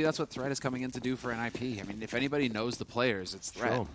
That's what Threat is coming in to do for NiP. I mean, if anybody knows the players, it's Threat. Sure.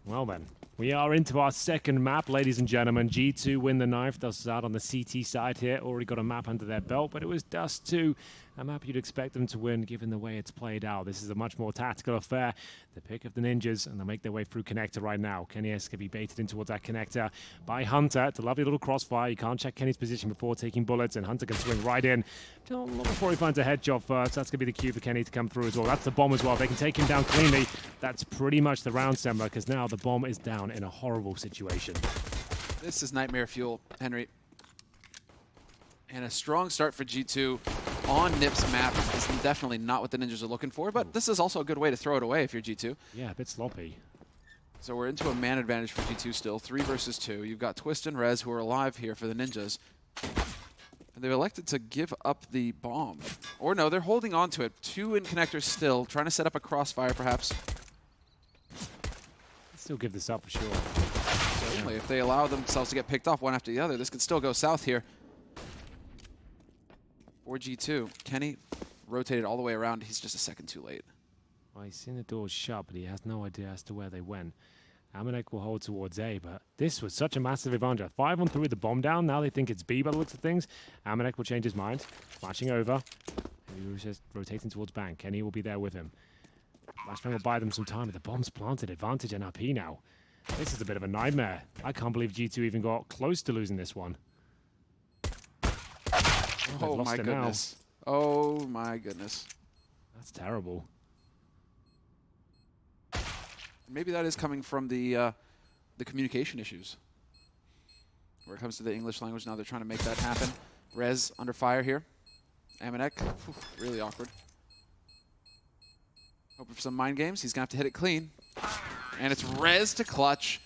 Well then, we are into our second map, ladies and gentlemen. G2 win the knife. Dust is out on the CT side here. Already got a map under their belt, but it was Dust 2. A map you'd expect them to win given the way it's played out. This is a much more tactical affair. The pick of the Ninjas, and they'll make their way through connector right now. Kenny S can be baited in towards that connector by Hunter. It's a lovely little crossfire. You can't check Kenny's position before taking bullets, and Hunter can swing right in. Not before he finds a head job first. That's going to be the cue for Kenny to come through as well. That's the bomb as well. They can take him down cleanly. That's pretty much the round, Semler, because now the bomb is down in a horrible situation. This is nightmare fuel, Henry. And a strong start for G2 on NiP's map is definitely not what the Ninjas are looking for, but this is also a good way to throw it away if you're G2. Yeah, a bit sloppy. So we're into a man advantage for G2 still, 3 versus 2. You've got Twist and Rez who are alive here for the Ninjas. And they've elected to give up the bomb. Or no, they're holding on to it. 2 in connectors still, trying to set up a crossfire perhaps. Still give this up for sure. Certainly, if they allow themselves to get picked off one after the other, this could still go south here. For G2, Kenny rotated all the way around. He's just a second too late. Well, he's seen the doors shut, but he has no idea as to where they went. Amanek will hold towards A, but this was such a massive advantage. 5 on 3 with the bomb down. Now they think it's B by the looks of things. Amanek will change his mind. Flashing over. He was just rotating towards Bank. Kenny will be there with him. Flashbang will buy them some time, but the bomb's planted. Advantage NiP now. This is a bit of a nightmare. I can't believe G2 even got close to losing this one. Oh my goodness. Oh my goodness. That's terrible. Maybe that is coming from the communication issues. Where it comes to the English language, now they're trying to make that happen. Rez under fire here. Amanek, really awkward. Hoping for some mind games. He's going to have to hit it clean. And it's Rez to clutch.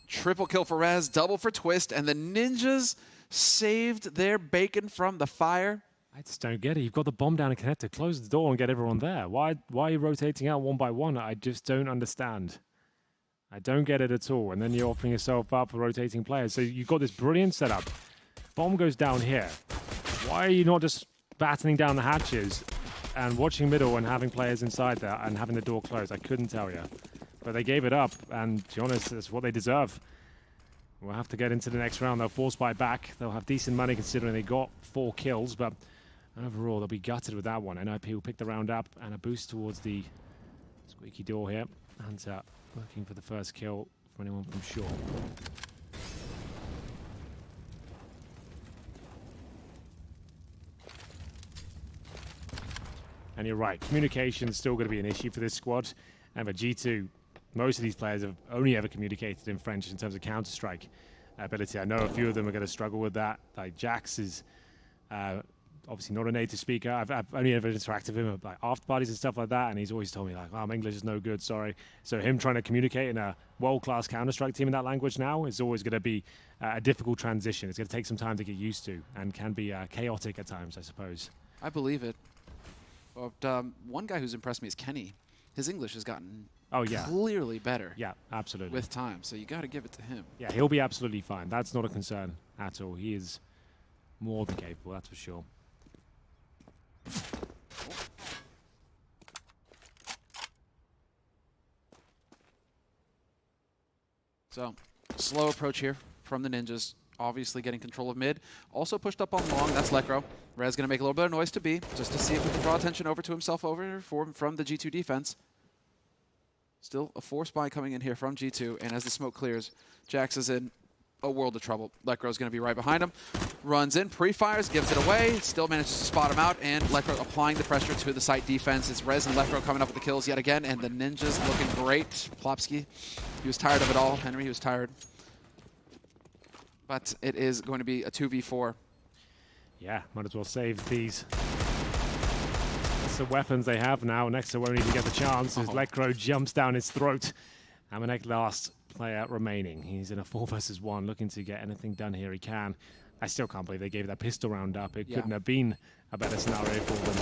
Triple kill for Rez, double for Twist, and the Ninjas saved their bacon from the fire. I just don't get it. You've got the bomb down and connector. Close the door and get everyone there. Why are you rotating out one by one? I just don't understand. I don't get it at all. And then you're offering yourself up for rotating players. So you've got this brilliant setup. Bomb goes down here. Why are you not just battening down the hatches and watching middle and having players inside there and having the door closed? I couldn't tell you. But they gave it up, and to be honest, it's what they deserve. We'll have to get into the next round. They'll force buy back. They'll have decent money considering they got 4 kills, but overall they'll be gutted with that one. NiP will pick the round up and a boost towards the squeaky door here. Hunter looking for the first kill for anyone from shore. And you're right, communication is still going to be an issue for this squad. And for G2, most of these players have only ever communicated in French in terms of Counter-Strike ability. I know a few of them are going to struggle with that. Like Jax is obviously not a native speaker. I've only ever interacted with him at like after parties and stuff like that, and he's always told me like, "Oh, my English is no good, sorry." So him trying to communicate in a world-class Counter-Strike team in that language now is always going to be a difficult transition. It's going to take some time to get used to, and can be chaotic at times, I suppose. I believe it. But one guy who's impressed me is Kenny. His English has gotten clearly better. Yeah, absolutely. With time, so you got to give it to him. Yeah, he'll be absolutely fine. That's not a concern at all. He is more than capable, that's for sure. So, slow approach here from the Ninjas. Obviously getting control of mid. Also pushed up on long, that's Lekro. Rez going to make a little bit of noise to B, just to see if he can draw attention over to himself from the G2 defense. Still a force buy coming in here from G2, and as the smoke clears, Jax is in a world of trouble. Lekro's going to be right behind him. Runs in, pre-fires, gives it away, still manages to spot him out, and Lekro applying the pressure to the site defense. It's Rez and Lekro coming up with the kills yet again, and the Ninjas looking great. Plopsky, he was tired of it all. Henry, he was tired. But it is going to be a 2v4. Yeah, might as well save these. That's the weapons they have now. Nexa won't even get the chance as Lekro jumps down his throat. Amanek last player remaining. He's in a 4 versus 1, looking to get anything done here he can. I still can't believe they gave that pistol round up. It couldn't have been a better scenario for them.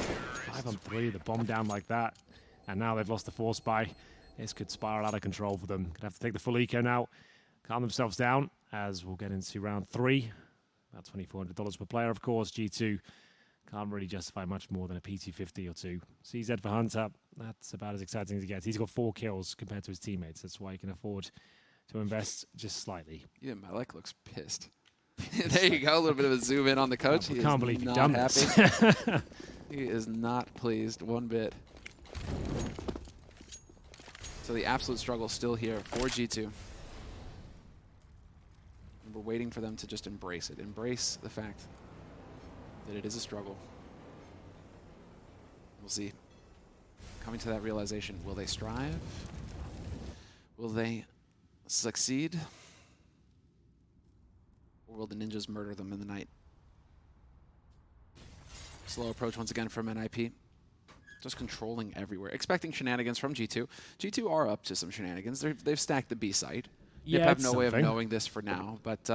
5 on 3, the bomb down like that. And now they've lost the force buy. This could spiral out of control for them. Gonna have to take the full eco now. Calm themselves down as we'll get into round 3. About $2,400 per player, of course. G2 Can't really justify much more than a PT50 or 2. CZ for Hunter, that's about as exciting as it gets. He's got 4 kills compared to his teammates. That's why he can afford to invest just slightly. Yeah, Malek looks pissed. There you go, a little bit of a zoom in on the coach. I He can't is believe not he's done happy. this. He is not pleased one bit. So the absolute struggle still here for G2. We're waiting for them to just embrace it. Embrace the fact that it is a struggle. We'll see. Coming to that realization, will they strive? Will they succeed? Or will the ninjas murder them in the night? Slow approach once again from NiP. Just controlling everywhere. Expecting shenanigans from G2. G2 are up to some shenanigans. They've stacked the B site. Yeah, NiP have no way of knowing this for now, but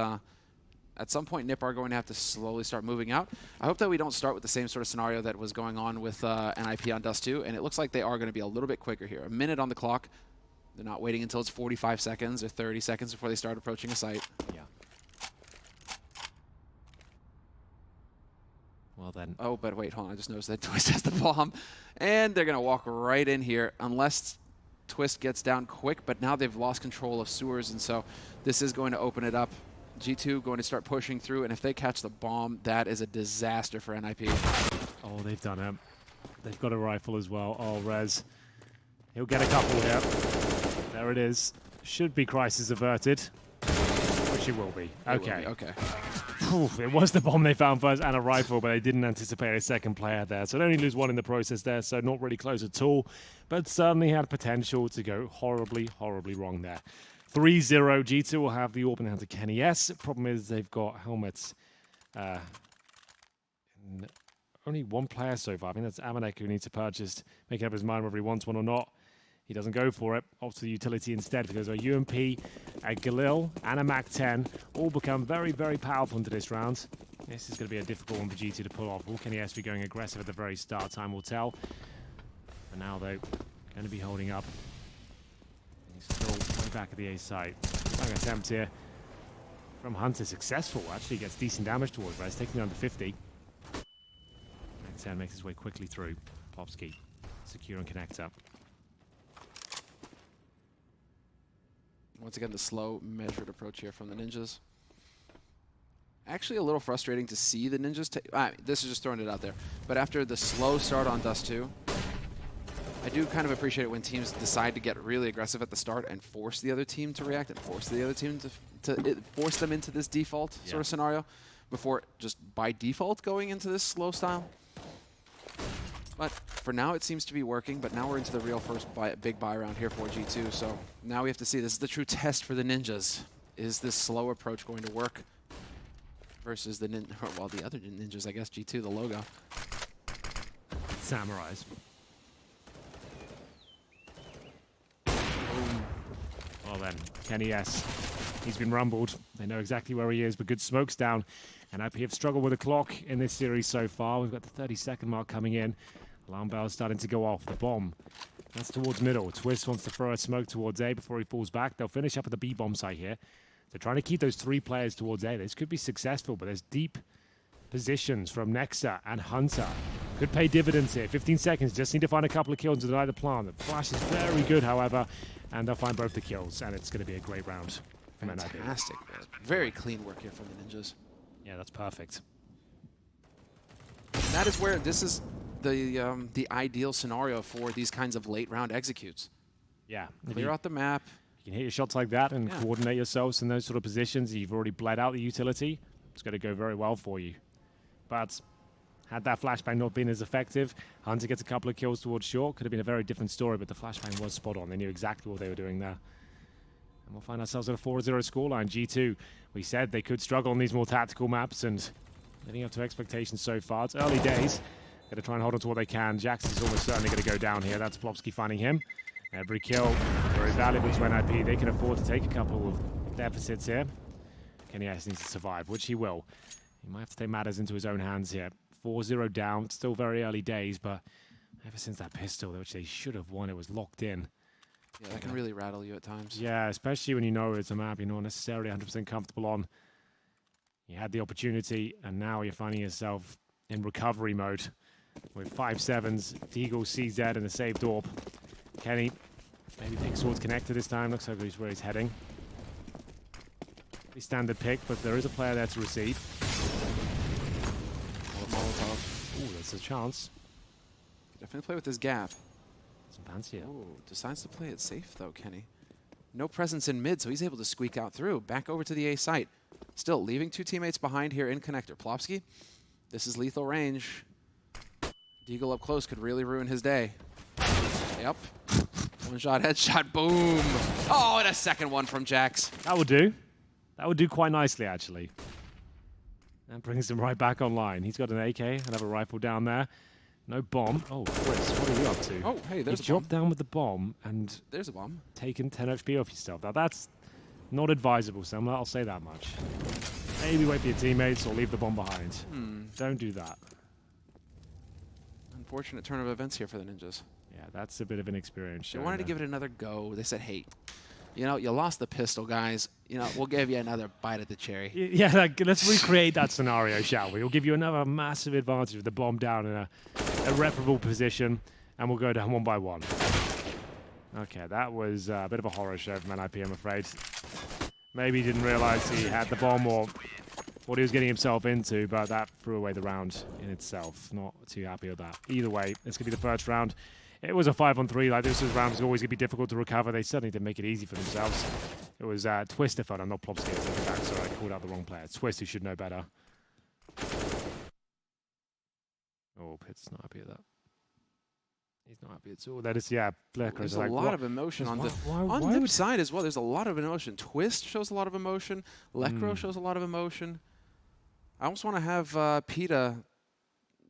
at some point NiP are going to have to slowly start moving out. I hope that we don't start with the same sort of scenario that was going on with NiP on Dust 2, and it looks like they are going to be a little bit quicker here. A minute on the clock. They're not waiting until it's 45 seconds or 30 seconds before they start approaching a site. Yeah. Well then. Oh, but wait, hold on. I just noticed that Twist has the bomb. And they're going to walk right in here unless Twist gets down quick. But now they've lost control of sewers, and so this is going to open it up. G2 going to start pushing through, and if they catch the bomb, that is a disaster for NiP. Oh, they've done it. They've got a rifle as well. Oh, Rez. He'll get a couple here. There it is. Should be crisis averted. Which he will be. Okay. Okay. Oof, it was the bomb they found first and a rifle, but they didn't anticipate a second player there. So they only lose one in the process there, so not really close at all. But certainly had potential to go horribly, horribly wrong there. 3-0. G2 will have the Orb now to Kenny S. Problem is they've got helmets. Only one player so far. I think that's Amanek who needs to purchase, making up his mind whether he wants one or not. He doesn't go for it. Opts for the utility instead because a UMP, a Galil, and a MAC-10 all become very, very powerful into this round. This is going to be a difficult one for G2 to pull off. Will Kenny S be going aggressive at the very start? Time will tell. For now, though, going to be holding up. He's still way back at the A site. Strong attempt here from Hunter. Successful. Actually gets decent damage towards Rez, taking down to 50. MAC-10 makes his way quickly through. Popsky secure and connect up. Once again, the slow, measured approach here from the ninjas. Actually, a little frustrating to see the ninjas take. This is just throwing it out there. But after the slow start on Dust 2, I do kind of appreciate it when teams decide to get really aggressive at the start and force the other team to react and force the other team to force them into this default sort of scenario before just by default going into this slow style. But for now, it seems to be working. But now we're into the real first big buy round here for G2. So now we have to see. This is the true test for the ninjas. Is this slow approach going to work versus the the other ninjas? I guess G2, the logo. Samurais. Well then, Kenny S. He's been rumbled. They know exactly where he is, but good smokes down. And NiP have struggled with the clock in this series so far. We've got the 30-second mark coming in. Alarm bell's starting to go off. The bomb. That's towards middle. Twist wants to throw a smoke towards A before he falls back. They'll finish up at the B bomb site here. They're trying to keep those 3 players towards A. This could be successful, but there's deep positions from Nexa and Hunter. Could pay dividends here. 15 seconds. Just need to find a couple of kills to deny the plant. The flash is very good, however, and they'll find both the kills, and it's going to be a great round. Fantastic work. Very clean work here from the ninjas. Yeah, that's perfect. And that is where this is the ideal scenario for these kinds of late round executes. Yeah. Clear out the map. You can hit your shots like that and coordinate yourselves in those sort of positions. You've already bled out the utility. It's going to go very well for you. But had that flashbang not been as effective, Hunter gets a couple of kills towards short. Could have been a very different story, but the flashbang was spot on. They knew exactly what they were doing there. And we'll find ourselves at a 4-0 scoreline. G2, we said they could struggle on these more tactical maps, and living up to expectations so far. It's early days. Going to try and hold on to what they can. Jackson's almost certainly going to go down here. That's Plopsky finding him. Every kill very valuable to NiP. They can afford to take a couple of deficits here. Kenny S needs to survive, which he will. He might have to take matters into his own hands here. 4-0 down. Still very early days, but ever since that pistol, which they should have won, it was locked in. Yeah, that can really rattle you at times. Yeah, especially when you know it's a map you're not necessarily 100% comfortable on. You had the opportunity, and now you're finding yourself in recovery mode with 5-7s, Deagle, CZ, and a saved AWP. Kenny maybe picks towards connector this time. Looks like he's where he's heading. Pretty standard pick, but there is a player there to receive. Molotov. Ooh, that's a chance. Definitely play with this gap. Some fancy. Oh, decides to play it safe though, Kenny. No presence in mid, so he's able to squeak out through. Back over to the A site. Still leaving 2 teammates behind here in connector. Plopsky, this is lethal range. Deagle up close could really ruin his day. Yep. One shot, headshot, boom. Oh, and a second one from Jax. That would do. That would do quite nicely, actually. That brings him right back online. He's got an AK, another rifle down there. No bomb. Oh, Chris, what are you up to? Oh, hey, there's you a dropped bomb. down with the bomb and There's a bomb. taken 10 HP off yourself. Now, that's not advisable, Sam. I'll say that much. Maybe wait for your teammates or leave the bomb behind. Don't do that. Unfortunate turn of events here for the Ninjas. Yeah, that's a bit of an experience. They wanted to give it another go. They said, hey, you know, you lost the pistol, guys. You know, we'll give you another bite at the cherry. Yeah, like, let's recreate that scenario, shall we? We'll give you another massive advantage with the bomb down in a irreparable position, and we'll go down 1 by 1. Okay, that was a bit of a horror show from NiP, I'm afraid. Maybe he didn't realize he had the bomb or what he was getting himself into, but that threw away the round in itself. Not too happy with that. Either way, it's going to be the first round. It was a 5-on-3. Like, this round was always going to be difficult to recover. They certainly didn't make it easy for themselves. It was Twist, if I'm not Plopsky. Sorry, I called out the wrong player. Twist, who should know better. Oh, Pitt's not happy with that. He's not happy at all. That is, yeah, There's like, a lot of emotion on the NiP side as well. There's a lot of emotion. Twist shows a lot of emotion. Lekro shows a lot of emotion. I almost want to have PETA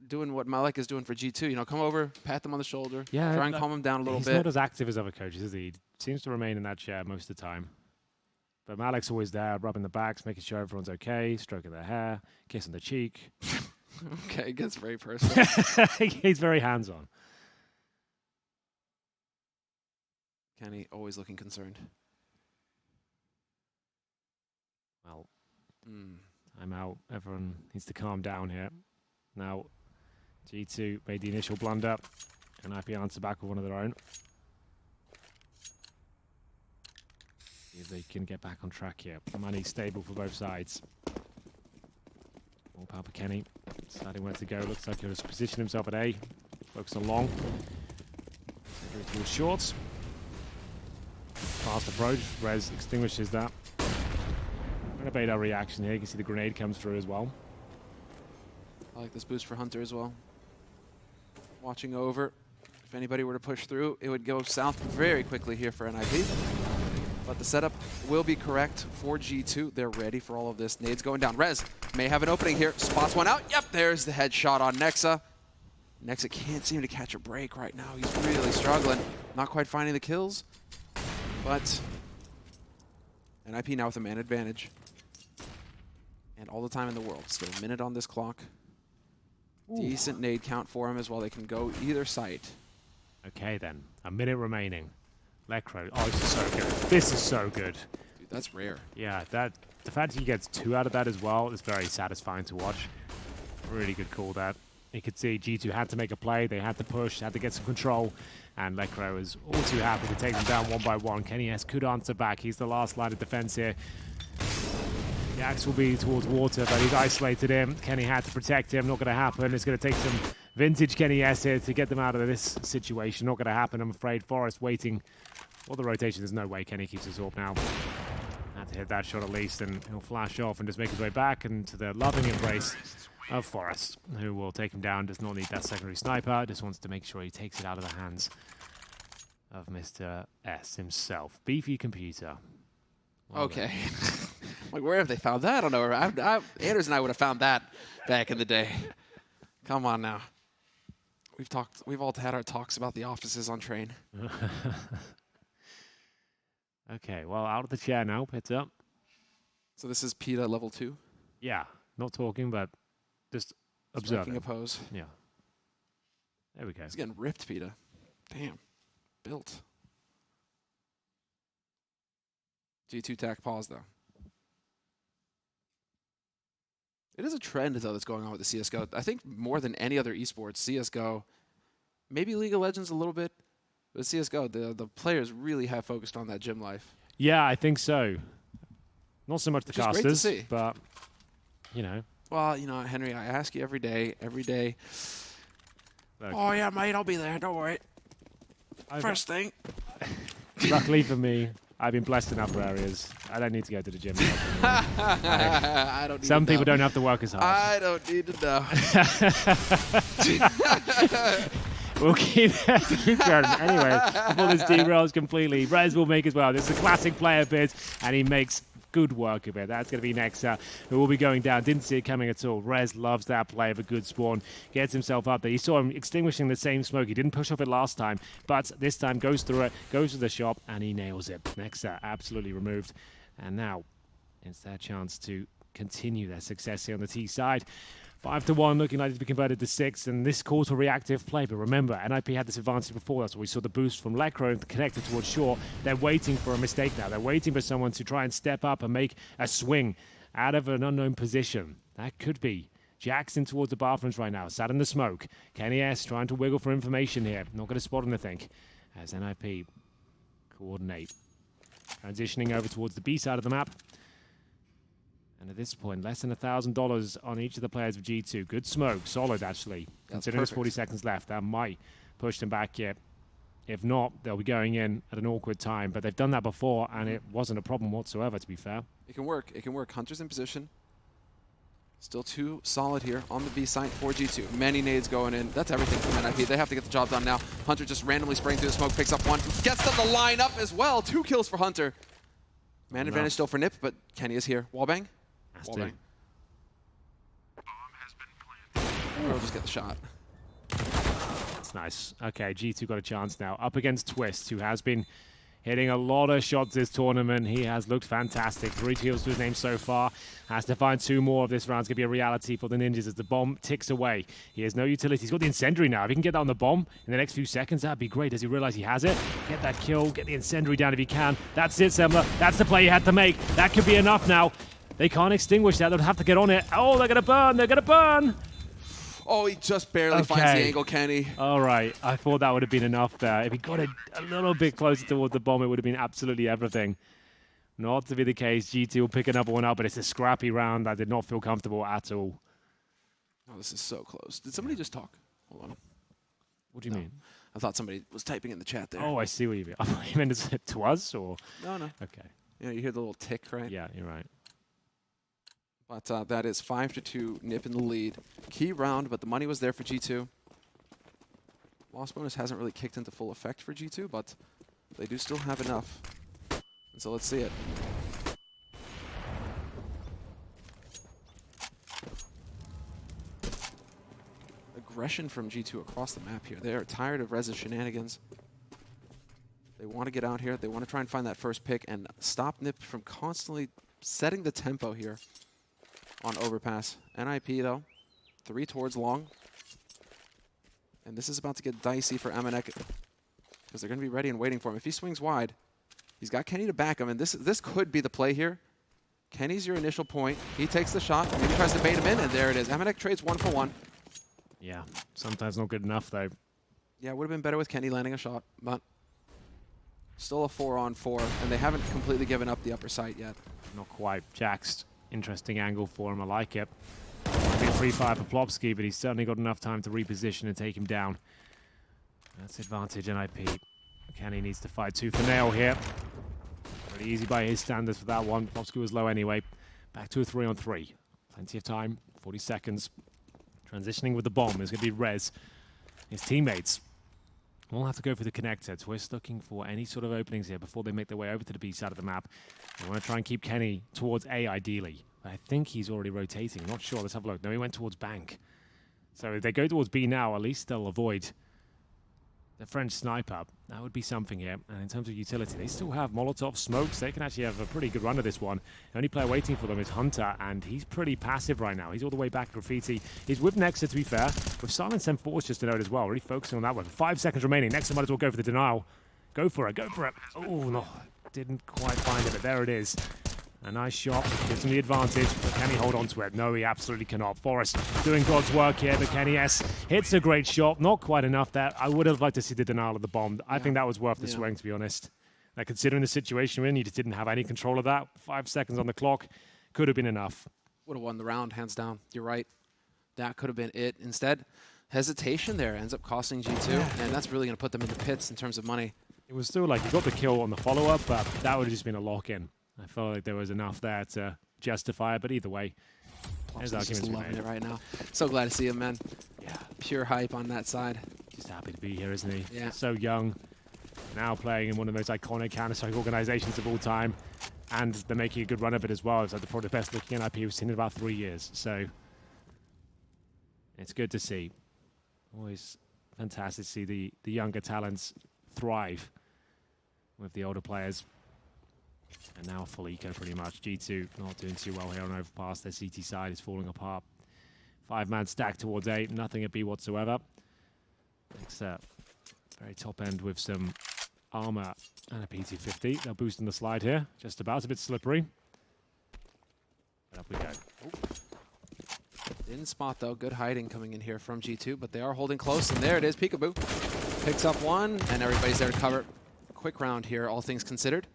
doing what Malek is doing for G2. You know, come over, pat them on the shoulder, try and calm them down a little bit. He's not as active as other coaches, is he? He seems to remain in that chair most of the time. But Malek's always there, rubbing the backs, making sure everyone's okay, stroking their hair, kissing the cheek. Okay, it gets very personal. He's very hands-on. Kenny always looking concerned. Well, I'm out. Everyone needs to calm down here. Now, G2 made the initial blunder, and NiP answer back with one of their own. See if they can get back on track here. Money stable for both sides. More power for Kenny. Deciding where to go. Looks like he'll just position himself at A. Focus on long. Towards shorts. Fast approach. Rez extinguishes that. I'm going to bait our reaction here. You can see the grenade comes through as well. I like this boost for Hunter as well. Watching over. If anybody were to push through, it would go south very quickly here for NiP. But the setup will be correct for G2. They're ready for all of this. Nades going down. Rez may have an opening here. Spots one out. Yep, there's the headshot on Nexa. Nexa can't seem to catch a break right now. He's really struggling. Not quite finding the kills. But NiP now with a man advantage. And all the time in the world. Still a minute on this clock. Ooh. Decent nade count for him as well. They can go either site. Okay then, a minute remaining. Lekro, oh, this is so good. This is so good. Dude, that's rare. Yeah, the fact he gets 2 out of that as well is very satisfying to watch. Really good call that. You could see G2 had to make a play, they had to push, had to get some control, and Lekro was all too happy to take them down 1 by 1. Kenny S could answer back. He's the last line of defense here. The axe will be towards water, but he's isolated him. Kenny had to protect him. Not going to happen. It's going to take some vintage Kenny S here to get them out of this situation. Not going to happen, I'm afraid. Forrest waiting for the rotation. There's no way Kenny keeps his AWP now. Had to hit that shot at least, and he'll flash off and just make his way back into the loving embrace of Forrest, who will take him down. Does not need that secondary sniper. Just wants to make sure he takes it out of the hands of Mr. S himself. Beefy computer. Well okay. Like, where have they found that? I don't know. Anders and I would have found that back in the day. Come on now. We've all had our talks about the offices on train. Okay, well, out of the chair now, pits up. So this is PETA level 2? Yeah, not talking, but just observing. Striking a pose. Yeah. There we go. He's getting ripped, PETA. Damn. Built. G2 tack pause, though. It is a trend, though, that's going on with the CSGO. I think more than any other esports, CSGO, maybe League of Legends a little bit, but CSGO, the players really have focused on that gym life. Yeah, I think so. Not so much the Which is great to casters, see. but, you know. Well, you know, Henry, I ask you every day. Look, Oh, yeah, mate, I'll be there. Don't worry. First thing. Luckily for me, I've been blessed in other areas. I don't need to go to the gym. I don't need Some to people know. don't have to work as hard. I don't need to know. We'll keep going. Anyway, before this derails completely, Rez will make as well. This is a classic player bid, and he makes good work of it. That's going to be Nexa, who will be going down. Didn't see it coming at all. Rez loves that play of a good spawn. Gets himself up there. You saw him extinguishing the same smoke. He didn't push off it last time, but this time goes through it, goes to the shop, and he nails it. Nexa absolutely removed. And now it's their chance to continue their success here on the T side. 5-1, looking like to be converted to 6, and this calls for reactive play. But remember, NiP had this advantage before. That's why we saw the boost from Lecro connected towards Shore. They're waiting for a mistake now. They're waiting for someone to try and step up and make a swing out of an unknown position. That could be Jackson towards the bathrooms right now, sat in the smoke. Kenny S trying to wiggle for information here. Not going to spot anything as NiP coordinate. Transitioning over towards the B side of the map. And at this point, less than $1,000 on each of the players of G2. Good smoke, solid actually. Considering there's 40 seconds left, that might push them back yet. If not, they'll be going in at an awkward time. But they've done that before, and it wasn't a problem whatsoever, to be fair. It can work. It can work. Hunter's in position. Still too solid here on the B site for G2. Many nades going in. That's everything from NiP. They have to get the job done now. Hunter just randomly spraying through the smoke, picks up one. Gets them to line up as well. 2 kills for Hunter. Man advantage still for NiP, but Kenny is here. Wallbang. Wallbang. Bro, just get the shot. That's nice. Okay, G2 got a chance now. Up against Twist, who has been hitting a lot of shots this tournament. He has looked fantastic. 3 kills to his name so far. Has to find 2 more if this round's going to be a reality for the Ninjas as the bomb ticks away. He has no utility. He's got the incendiary now. If he can get that on the bomb in the next few seconds, that'd be great. Does he realize he has it? Get that kill. Get the incendiary down if he can. That's it, Semler. That's the play you had to make. That could be enough now. They can't extinguish that. They'll have to get on it. Oh, they're going to burn. They're going to burn. Oh, he just barely finds the angle, Kenny. All right. I thought that would have been enough there. If he got it a little bit closer towards the bomb, it would have been absolutely everything. Not to be the case. G2 will pick another one up, but it's a scrappy round. I did not feel comfortable at all. Oh, this is so close. Did somebody just talk? Hold on. What do you mean? I thought somebody was typing in the chat there. Oh, I see what you mean. I thought you meant to us, or? No. Okay. You know, you hear the little tick, right? Yeah, you're right. But that is 5-2, NiP in the lead. Key round, but the money was there for G2. Loss bonus hasn't really kicked into full effect for G2, but they do still have enough. And so let's see it. Aggression from G2 across the map here. They are tired of Rez's shenanigans. They want to get out here. They want to try and find that first pick and stop NiP from constantly setting the tempo here on Overpass. NiP, though, 3 towards long. And this is about to get dicey for Amanek because they're going to be ready and waiting for him. If he swings wide, he's got Kenny to back him, and this could be the play here. Kenny's your initial point. He takes the shot, maybe tries to bait him in, and there it is. Amanek trades 1 for 1. Yeah, sometimes not good enough, though. Yeah, it would have been better with Kenny landing a shot, but still a 4-on-4, and they haven't completely given up the upper site yet. Not quite. Jack's interesting angle for him. I like it. It'll be a free fire for Plopsky, but he's certainly got enough time to reposition and take him down. That's advantage NiP. Kenny needs to fight tooth and nail here. Pretty easy by his standards for that one. Plopsky was low anyway. Back to a 3-on-3. Plenty of time. 40 seconds. Transitioning with the bomb is going to be Rez. His teammates will have to go for the connector. Twist looking for any sort of openings here before they make their way over to the B side of the map. They want to try and keep Kenny towards A, ideally. I think he's already rotating. Not sure. Let's have a look. No, he went towards Bank. So if they go towards B now, at least they'll avoid the French sniper. That would be something here. And in terms of utility, they still have Molotov smokes. They can actually have a pretty good run of this one. The only player waiting for them is Hunter, and he's pretty passive right now. He's all the way back Graffiti. He's with Nexa, to be fair. With Silence and Force, just to note as well. Really focusing on that one. 5 seconds remaining. Nexa might as well go for the denial. Go for it. Go for it. Oh, no. Didn't quite find it, but there it is. A nice shot, gives him the advantage, but can he hold on to it? No, he absolutely cannot. Forrest doing God's work here, but Kenny S hits a great shot. Not quite enough there. I would have liked to see the denial of the bomb. I think that was worth the swing, to be honest. Now, considering the situation we're in, you just didn't have any control of that. 5 seconds on the clock could have been enough. Would have won the round, hands down. You're right. That could have been it. Instead, hesitation there ends up costing G2, and that's really going to put them in the pits in terms of money. It was still like you got the kill on the follow-up, but that would have just been a lock-in. I felt like there was enough there to justify it, but either way, there's arguments just we loving made. it right now. So glad to see him, man. Yeah, Pure hype on that side. just happy to be here, isn't he? Yeah. So young, now playing in one of the most iconic Counter-Strike organizations of all time, and they're making a good run of it as well. It's like probably the best looking NiP we've seen in about 3 years, so it's good to see. Always fantastic to see the younger talents thrive with the older players. And now full eco pretty much. G2 not doing too well here on Overpass. Their CT side is falling apart. 5-man stack towards A, nothing at B whatsoever. Except very top end with some armor and a P250. They'll boost on the slide here. Just about, a bit slippery. But up we go. Didn't spot, though. Good hiding coming in here from G2, but they are holding close, and there it is. Peekaboo picks up one, and everybody's there to cover. Quick round here, all things considered.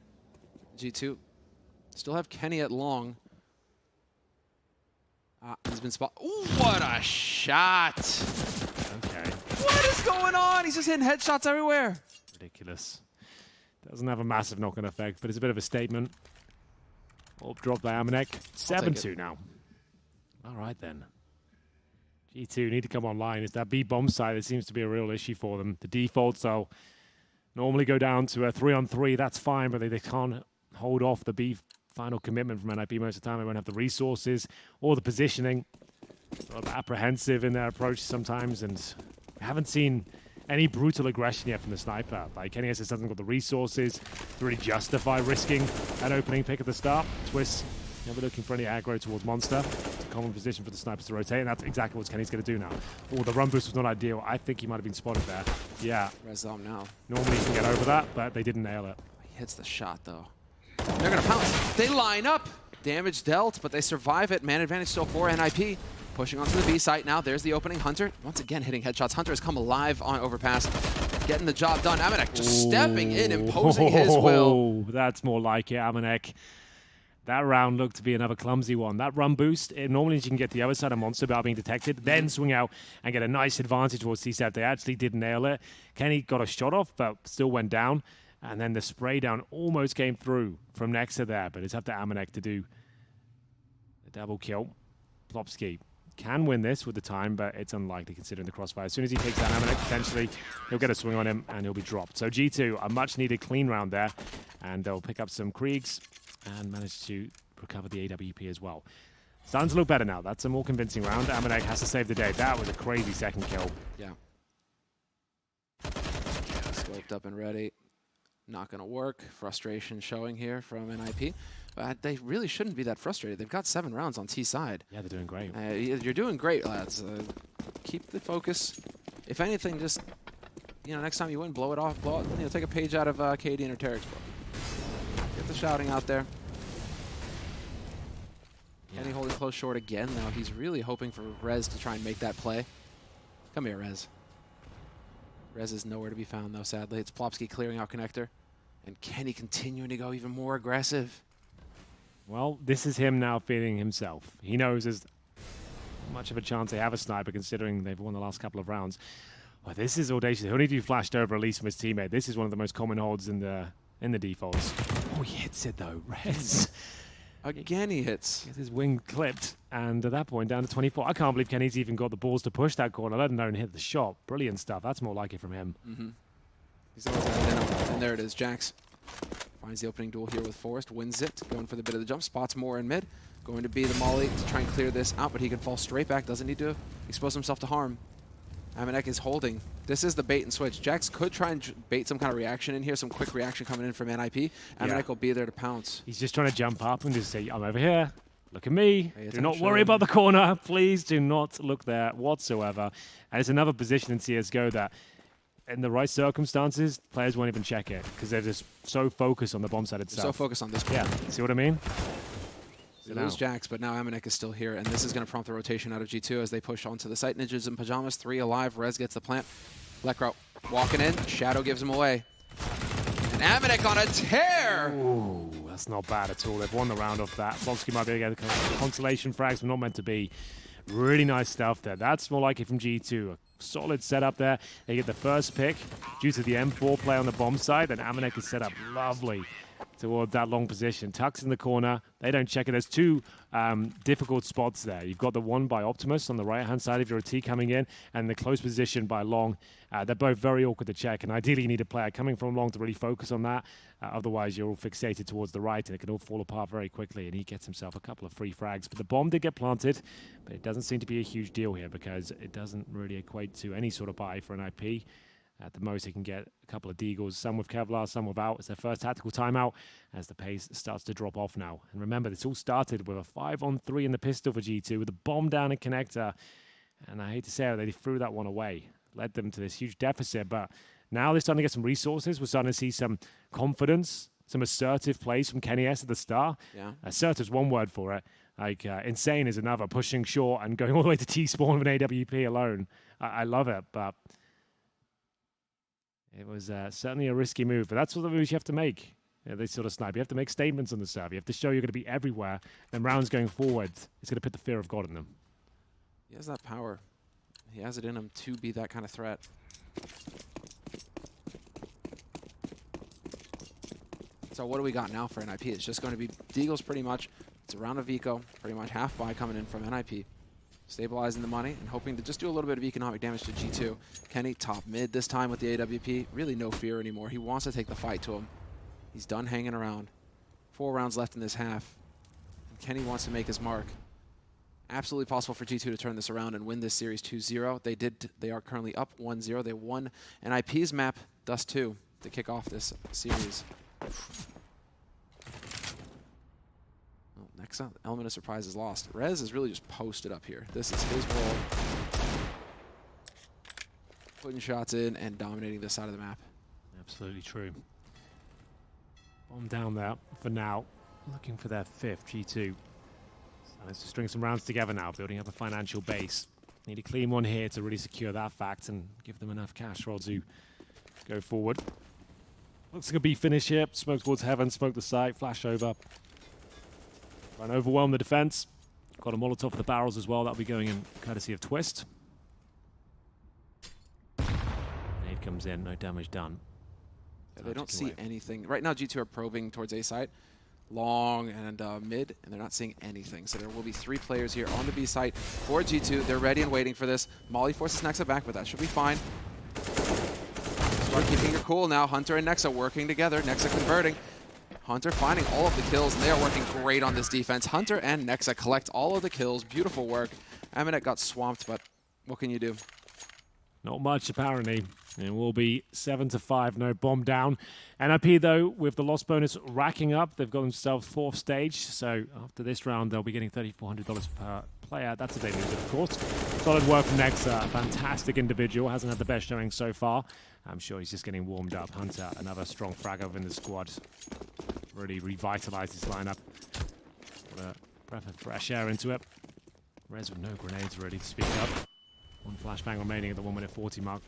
G2 still have Kenny at long. He's been spot. Ooh, what a shot! Okay. What is going on? He's just hitting headshots everywhere. Ridiculous. Doesn't have a massive knock-on effect, but it's a bit of a statement. Orb drop by Amanek. 7-2 now. All right, then. G2 need to come online. It's that B bomb side that seems to be a real issue for them. The defaults will normally go down to a 3-on-3. That's fine, but they can't hold off the B final commitment from NiP most of the time. They won't have the resources or the positioning. Sort of apprehensive in their approach sometimes, and we haven't seen any brutal aggression yet from the sniper. Like, Kenny S hasn't got the resources to really justify risking an opening pick at the start. Twist never looking for any aggro towards Monster. It's a common position for the snipers to rotate, and that's exactly what Kenny's going to do now. Oh, the run boost was not ideal. I think he might have been spotted there. Yeah. Res on now. Normally you can get over that, but they didn't nail it. He hits the shot, though. They're going to pounce. They line up. Damage dealt, but they survive it. Man advantage still for NiP. Pushing onto the B site now. There's the opening. Hunter, once again, hitting headshots. Hunter has come alive on Overpass. Getting the job done. Amanek just stepping in, imposing his will. That's more like it, Amanek. That round looked to be another clumsy one. That run boost, normally you can get the other side of Monster without being detected, then swing out and get a nice advantage towards C-Step. They actually did nail it. Kenny got a shot off, but still went down. And then the spray down almost came through from next to there, but it's up to Amanek to do the double kill. Plopsky can win this with the time, but it's unlikely considering the crossfire. As soon as he takes down Amanek, potentially he'll get a swing on him and he'll be dropped. So G2, a much needed clean round there, and they'll pick up some Kriegs and manage to recover the AWP as well. Starting to look better now. That's a more convincing round. Amanek has to save the day. That was a crazy second kill. Yeah. Scoped up and ready. Not going to work. Frustration showing here from NiP. But they really shouldn't be that frustrated. They've got 7 rounds on T side. Yeah, they're doing great. You're doing great, lads. Keep the focus. If anything, just, next time you win, blow it off. Take a page out of KD and Terek's book. Get the shouting out there. Kenny holding close short again, though. He's really hoping for Rez to try and make that play. Come here, Rez. Rez is nowhere to be found, though, sadly. It's Plopsky clearing out connector. And Kenny continuing to go even more aggressive. Well, this is him now feeling himself. He knows there's much of a chance they have a sniper, considering they've won the last couple of rounds. Well, this is audacious. He'll need to be flashed over, at least from his teammate. This is one of the most common holds in the defaults. Oh, he hits it, though. Rez. Again, he hits. Gets his wing clipped, and at that point, down to 24. I can't believe Kenny's even got the balls to push that corner, let alone hit the shot. Brilliant stuff. That's more like it from him. He's always got it in. And there it is. Jax finds the opening duel here with Forrest, wins it, going for the bit of the jump, spots more in mid. Going to be the molly to try and clear this out, but he can fall straight back, doesn't need to expose himself to harm. Amanek is holding. This is the bait and switch. Jax could try and bait some kind of reaction in here, some quick reaction coming in from NiP. Amanek will be there to pounce. He's just trying to jump up and just say, I'm over here. Look at me. Pay Do not attention. worry about the corner. Please do not look there whatsoever. And it's another position in CSGO that, in the right circumstances, players won't even check it because they're just so focused on the bomb side itself. So focused on this corner. Yeah, see what I mean? They lose Jax, but now Amanek is still here, and this is going to prompt the rotation out of G2 as they push onto the site. Ninjas in pajamas, 3 alive. Rez gets the plant. Lekro walking in. Shadow gives him away. And Amanek on a tear! Ooh, that's not bad at all. They've won the round off that. Blobsky might be able to get the consolation frags, but not meant to be. Really nice stuff there. That's more like it from G2. A solid setup there. They get the first pick due to the M4 play on the bomb side, and Amanek is set up lovely toward that long position. Tuck's in the corner. They don't check it. There's 2 difficult spots there. You've got the one by Optimus on the right-hand side if you're a T coming in, and the close position by Long. They're both very awkward to check, and ideally you need a player coming from Long to really focus on that. Otherwise, you're all fixated towards the right, and it can all fall apart very quickly, and he gets himself a couple of free frags. But the bomb did get planted, but it doesn't seem to be a huge deal here because it doesn't really equate to any sort of buy for an IP. At the most, he can get a couple of deagles, some with Kevlar, some without. It's their first tactical timeout as the pace starts to drop off now. And remember, this all started with a 5-on-3 in the pistol for G2 with a bomb down in connector. And I hate to say it, they threw that one away. Led them to this huge deficit. But now they're starting to get some resources. We're starting to see some confidence, some assertive plays from Kenny S at the start. Yeah. Assertive's one word for it. Like, insane is another, pushing short and going all the way to T-spawn with an AWP alone. I love it, but it was certainly a risky move, but that's what the moves you have to make. They sort of snipe. You have to make statements on the serve. You have to show you're going to be everywhere. Then rounds going forward, it's going to put the fear of God in them. He has that power. He has it in him to be that kind of threat. So what do we got now for NiP? It's just going to be deagles pretty much. It's a round of eco, pretty much half buy coming in from NiP. Stabilizing the money and hoping to just do a little bit of economic damage to G2. Kenny top mid this time with the AWP. Really no fear anymore. He wants to take the fight to him. He's done hanging around. 4 rounds left in this half. And Kenny wants to make his mark. Absolutely possible for G2 to turn this around and win this series 2-0. They are currently up 1-0. They won NiP's map, Dust 2, to kick off this series. Next up, element of surprise is lost. Rez is really just posted up here. This is his role. Putting shots in and dominating this side of the map. Absolutely true. Bomb down there for now. Looking for their 5th, G2. Starting to string some rounds together now, building up a financial base. Need a clean one here to really secure that fact and give them enough cash roll to go forward. Looks like a B finish here. Smoke towards heaven, smoke the site, flash over. Try and overwhelm the defense. Got a Molotov for the barrels as well. That'll be going in courtesy of Twist. Nade comes in, no damage done. Yeah, they don't see anything. Right now, G2 are probing towards A site. Long and mid, and they're not seeing anything. So there will be 3 players here on the B site for G2. They're ready and waiting for this. Molly forces Nexa back, but that should be fine. Start keeping your cool now. Hunter and Nexa working together. Nexa converting. Hunter finding all of the kills, and they are working great on this defense. Hunter and Nexa collect all of the kills. Beautiful work. Amanek got swamped, but what can you do? Not much, apparently. It will be 7-5, no bomb down. NiP, though, with the loss bonus racking up, they've got themselves 4th stage. So after this round, they'll be getting $3,400 per player. That's a day loser, of course. Solid work from Nexa. Fantastic individual. Hasn't had the best showing so far. I'm sure he's just getting warmed up. Hunter, another strong frag over in the squad. Really revitalized his lineup. Put a breath of fresh air into it. Rez with no grenades ready to speak up. 1 flashbang remaining at the 1-minute 40 mark.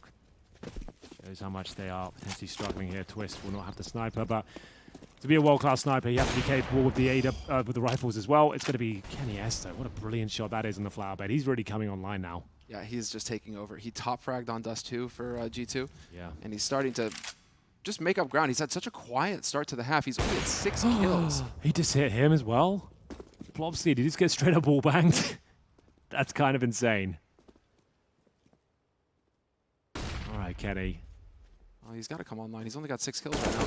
Shows how much they are potentially struggling here. Twist will not have the sniper, but to be a world-class sniper, you have to be capable with the rifles as well. It's going to be Kenny S, though. What a brilliant shot that is in the flower bed. He's really coming online now. Yeah, he's just taking over. He top fragged on Dust 2 for G2. Yeah. And he's starting to just make up ground. He's had such a quiet start to the half. He's only at 6 kills. He just hit him as well. Blobsky, did he just get straight up wall banged? That's kind of insane. All right, Kenny. Oh, he's got to come online. He's only got 6 kills right now.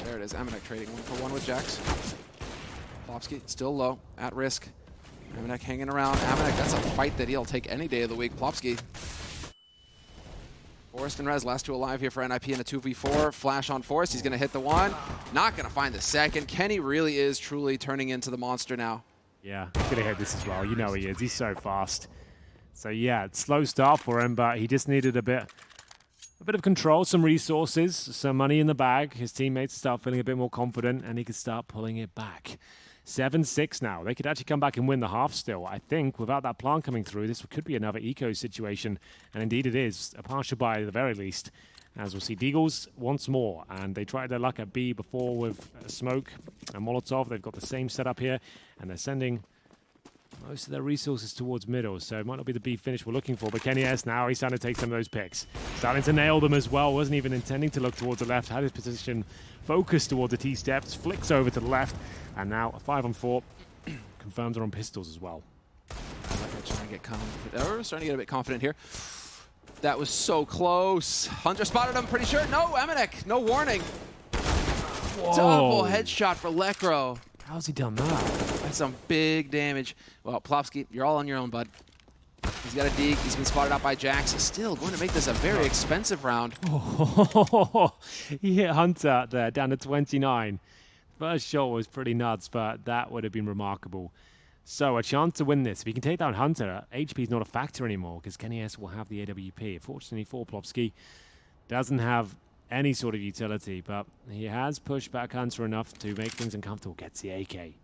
There it is. Amanek trading 1-for-1 with Jax. Blobsky still low, at risk. Amanek hanging around. Amanek, that's a fight that he'll take any day of the week. Plopsky. Forrest and Rez, last 2 alive here for NiP in a 2v4. Flash on Forrest. He's going to hit the 1. Not going to find the 2nd. Kenny really is truly turning into the monster now. Yeah, he's going to hit this as well. You know he is. He's so fast. So yeah, it's slow start for him, but he just needed a bit of control, some resources, some money in the bag. His teammates start feeling a bit more confident, and he could start pulling it back. 7-6 now. They could actually come back and win the half still. I think without that plant coming through, this could be another eco situation. And indeed it is. A partial buy at the very least. As we'll see, Deagles once more. And they tried their luck at B before with Smoke and Molotov. They've got the same setup here. And they're sending most of their resources towards middle, so it might not be the B finish we're looking for, but kennyS now, he's starting to take some of those picks. Starting to nail them as well, wasn't even intending to look towards the left, had his position focused towards the T-steps, flicks over to the left, and now a 5-on-4, confirms are on pistols as well. Trying to get confident. Oh, we're starting to get a bit confident here. That was so close. Hunter spotted him, pretty sure. No, Emanek, no warning. Whoa. Double headshot for Lekro. How's he done that? That's some big damage. Well, Plopsky, you're all on your own, bud. He's got a deke. He's been spotted out by Jax. Still going to make this a very expensive round. Oh, he hit Hunter there, down to 29. First shot was pretty nuts, but that would have been remarkable. So a chance to win this. If he can take down Hunter, HP is not a factor anymore because kennyS will have the AWP. Fortunately for Plopsky, doesn't have any sort of utility, but he has pushed back Hunter enough to make things uncomfortable. Gets the AK.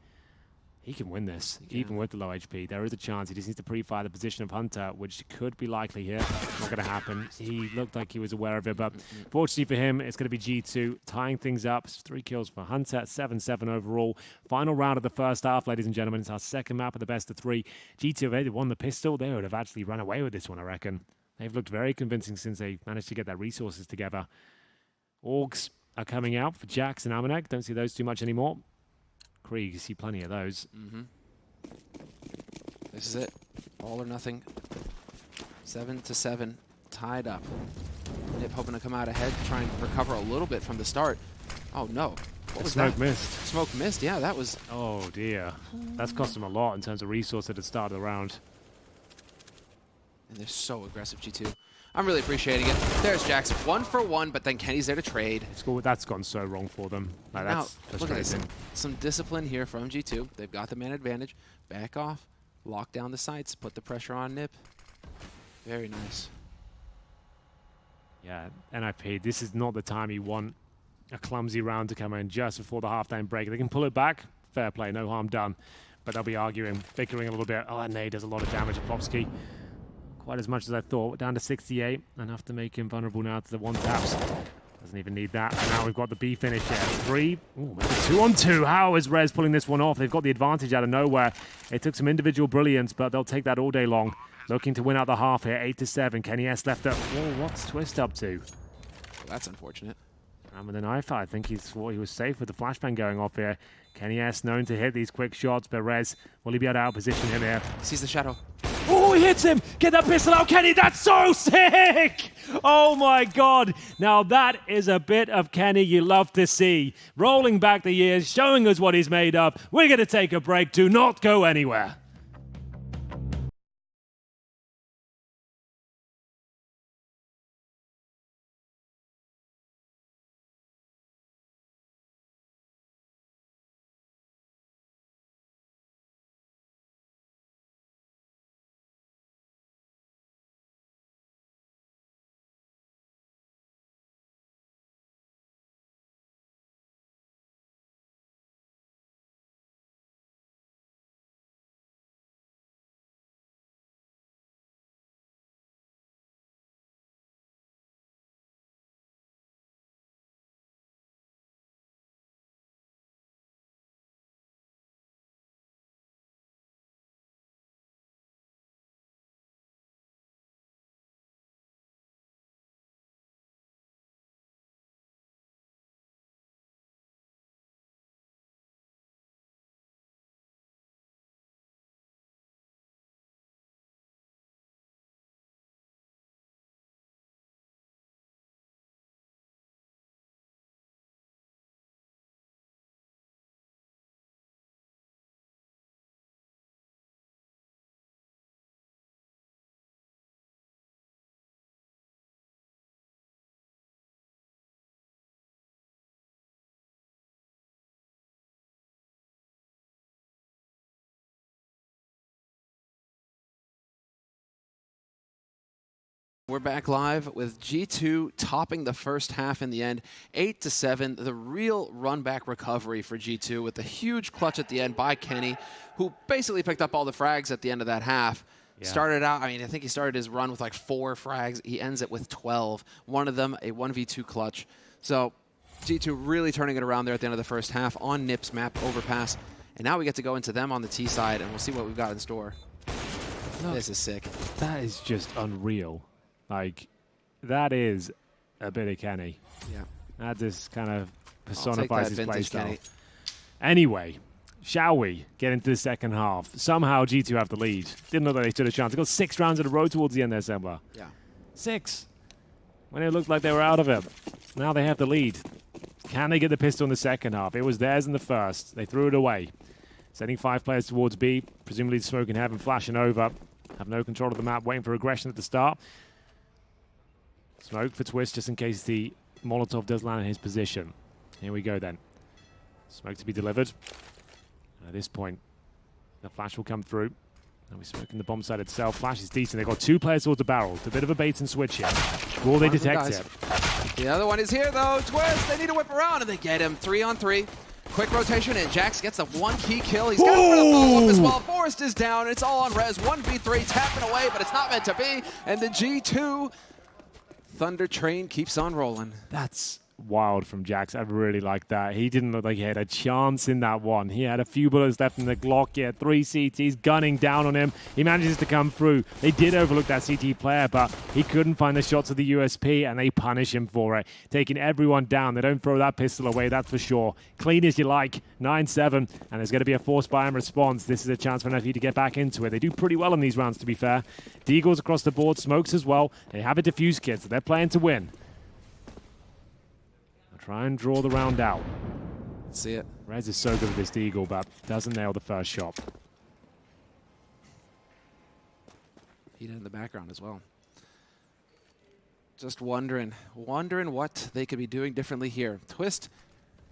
He can win this, even with the low HP. There is a chance. He just needs to pre-fire the position of Hunter, which could be likely here. Not going to happen. He looked like he was aware of it, but fortunately for him, it's going to be G2 tying things up. 3 kills for Hunter, 7-7 overall. Final round of the first half, ladies and gentlemen. It's our second map of the best of 3. G2, if they had won the pistol, they would have actually run away with this one, I reckon. They've looked very convincing since they managed to get their resources together. Orgs are coming out for Jax and Emanek. Don't see those too much anymore. Krieg, you see plenty of those. This is it. All or nothing. 7-7. Tied up. NiP hoping to come out ahead, try and recover a little bit from the start. Oh no. What was Smoke that? missed. Smoke missed, yeah, that was... Oh dear. That's cost them a lot in terms of resource at the start of the round. And they're so aggressive, G2. I'm really appreciating it. There's Jax, 1 for 1, but then Kenny's there to trade. That's gone so wrong for them. Like, Now, that's look at this. frustrating. Some discipline here from G2. They've got the man advantage. Back off, lock down the sights, put the pressure on NiP. Very nice. Yeah, NiP, this is not the time you want a clumsy round to come in just before the halftime break. They can pull it back. Fair play, no harm done. But they'll be arguing, bickering a little bit. Oh, and Nade does a lot of damage to Plopsky. Quite as much as I thought. Down to 68. Enough to make him vulnerable now to the one taps. Doesn't even need that. And now we've got the B finish here. 3. Ooh, 2-on-2. How is Rez pulling this one off? They've got the advantage out of nowhere. It took some individual brilliance, but they'll take that all day long. Looking to win out the half here. 8-7. kennyS left up. Oh, what's Twist up to? Well, that's unfortunate. And with an IFA, I think he thought he was safe with the flashbang going off here. kennyS known to hit these quick shots, but Rez, will he be able to outposition him here? Sees the shadow. Oh, he hits him! Get that pistol out, Kenny! That's so sick! Oh my god! Now that is a bit of Kenny you love to see. Rolling back the years, showing us what he's made of. We're going to take a break. Do not go anywhere. We're back live with G2 topping the first half in the end, 8-7. The real run-back recovery for G2 with a huge clutch at the end by Kenny, who basically picked up all the frags at the end of that half. Yeah. Started out, I think he started his run with like 4 frags. He ends it with 12. One of them, a 1v2 clutch. So G2 really turning it around there at the end of the first half on NiP's map, Overpass. And now we get to go into them on the T side, and we'll see what we've got in store. Look, this is sick. That is just unreal. Like, that is a bit of Kenny. Yeah. That just kind of personifies his playstyle. Kenny. Anyway, shall we get into the second half? Somehow G2 have the lead. Didn't know that they stood a chance. They got 6 rounds in a row towards the end there, Sembla. Yeah. 6. When it looked like they were out of it. Now they have the lead. Can they get the pistol in the second half? It was theirs in the first. They threw it away. Sending 5 players towards B. Presumably Smoke in heaven, flashing over. Have no control of the map, waiting for aggression at the start. Smoke for Twist, just in case the Molotov does land in his position. Here we go then. Smoke to be delivered. And at this point, the flash will come through. Now we're smoking the bomb side itself. Flash is decent. They've got 2 players towards the barrel. It's a bit of a bait and switch here. Will they detect it? The other one is here though. Twist, they need to whip around and they get him. 3-on-3. Quick rotation and Jax gets the 1 key kill. He's got for the follow-up as well. Forrest is down. It's all on res. 1v3 tapping away, but it's not meant to be. And the G2 Thunder train keeps on rolling. That's wild from Jax. I really like that. He didn't look like he had a chance in that one. He had a few bullets left in the Glock. He had 3 CTs gunning down on him. He manages to come through. They did overlook that CT player, but he couldn't find the shots of the USP, and they punish him for it. Taking everyone down. They don't throw that pistol away, that's for sure. Clean as you like. 9-7, and there's going to be a forced buy-in response. This is a chance for NiP to get back into it. They do pretty well in these rounds, to be fair. Deagles across the board, Smokes as well. They have a defuse kit, so they're playing to win. Try and draw the round out. Let's see it. Rez is so good with this Deagle, but doesn't nail the first shot. He did in the background as well. Just wondering what they could be doing differently here. Twist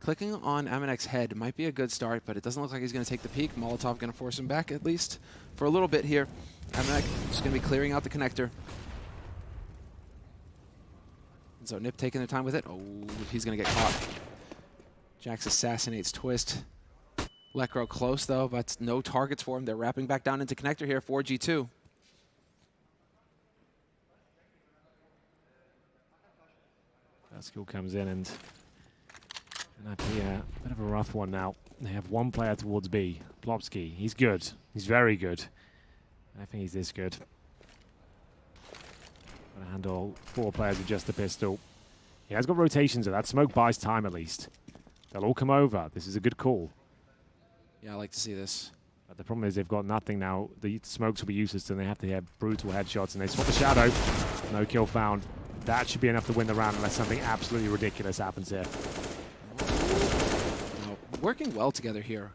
clicking on Amanek's head might be a good start, but it doesn't look like he's going to take the peek. Molotov going to force him back at least for a little bit here. Amanek just going to be clearing out the connector. So NiP taking their time with it. Oh, he's going to get caught. Jax assassinates Twist. Lekro close, though, but no targets for him. They're wrapping back down into connector here for G2. That skill comes in, and NiP, a bit of a rough one now. They have 1 player towards B. Plopsky. He's good. He's very good. I think he's this good. Gonna handle 4 players with just the pistol. He has got rotations, so that smoke buys time at least. They'll all come over. This is a good call. Yeah, I like to see this. But the problem is they've got nothing now. The smokes will be useless, and they have to have brutal headshots, and they swap the shadow. No kill found. That should be enough to win the round unless something absolutely ridiculous happens here. Working well together here.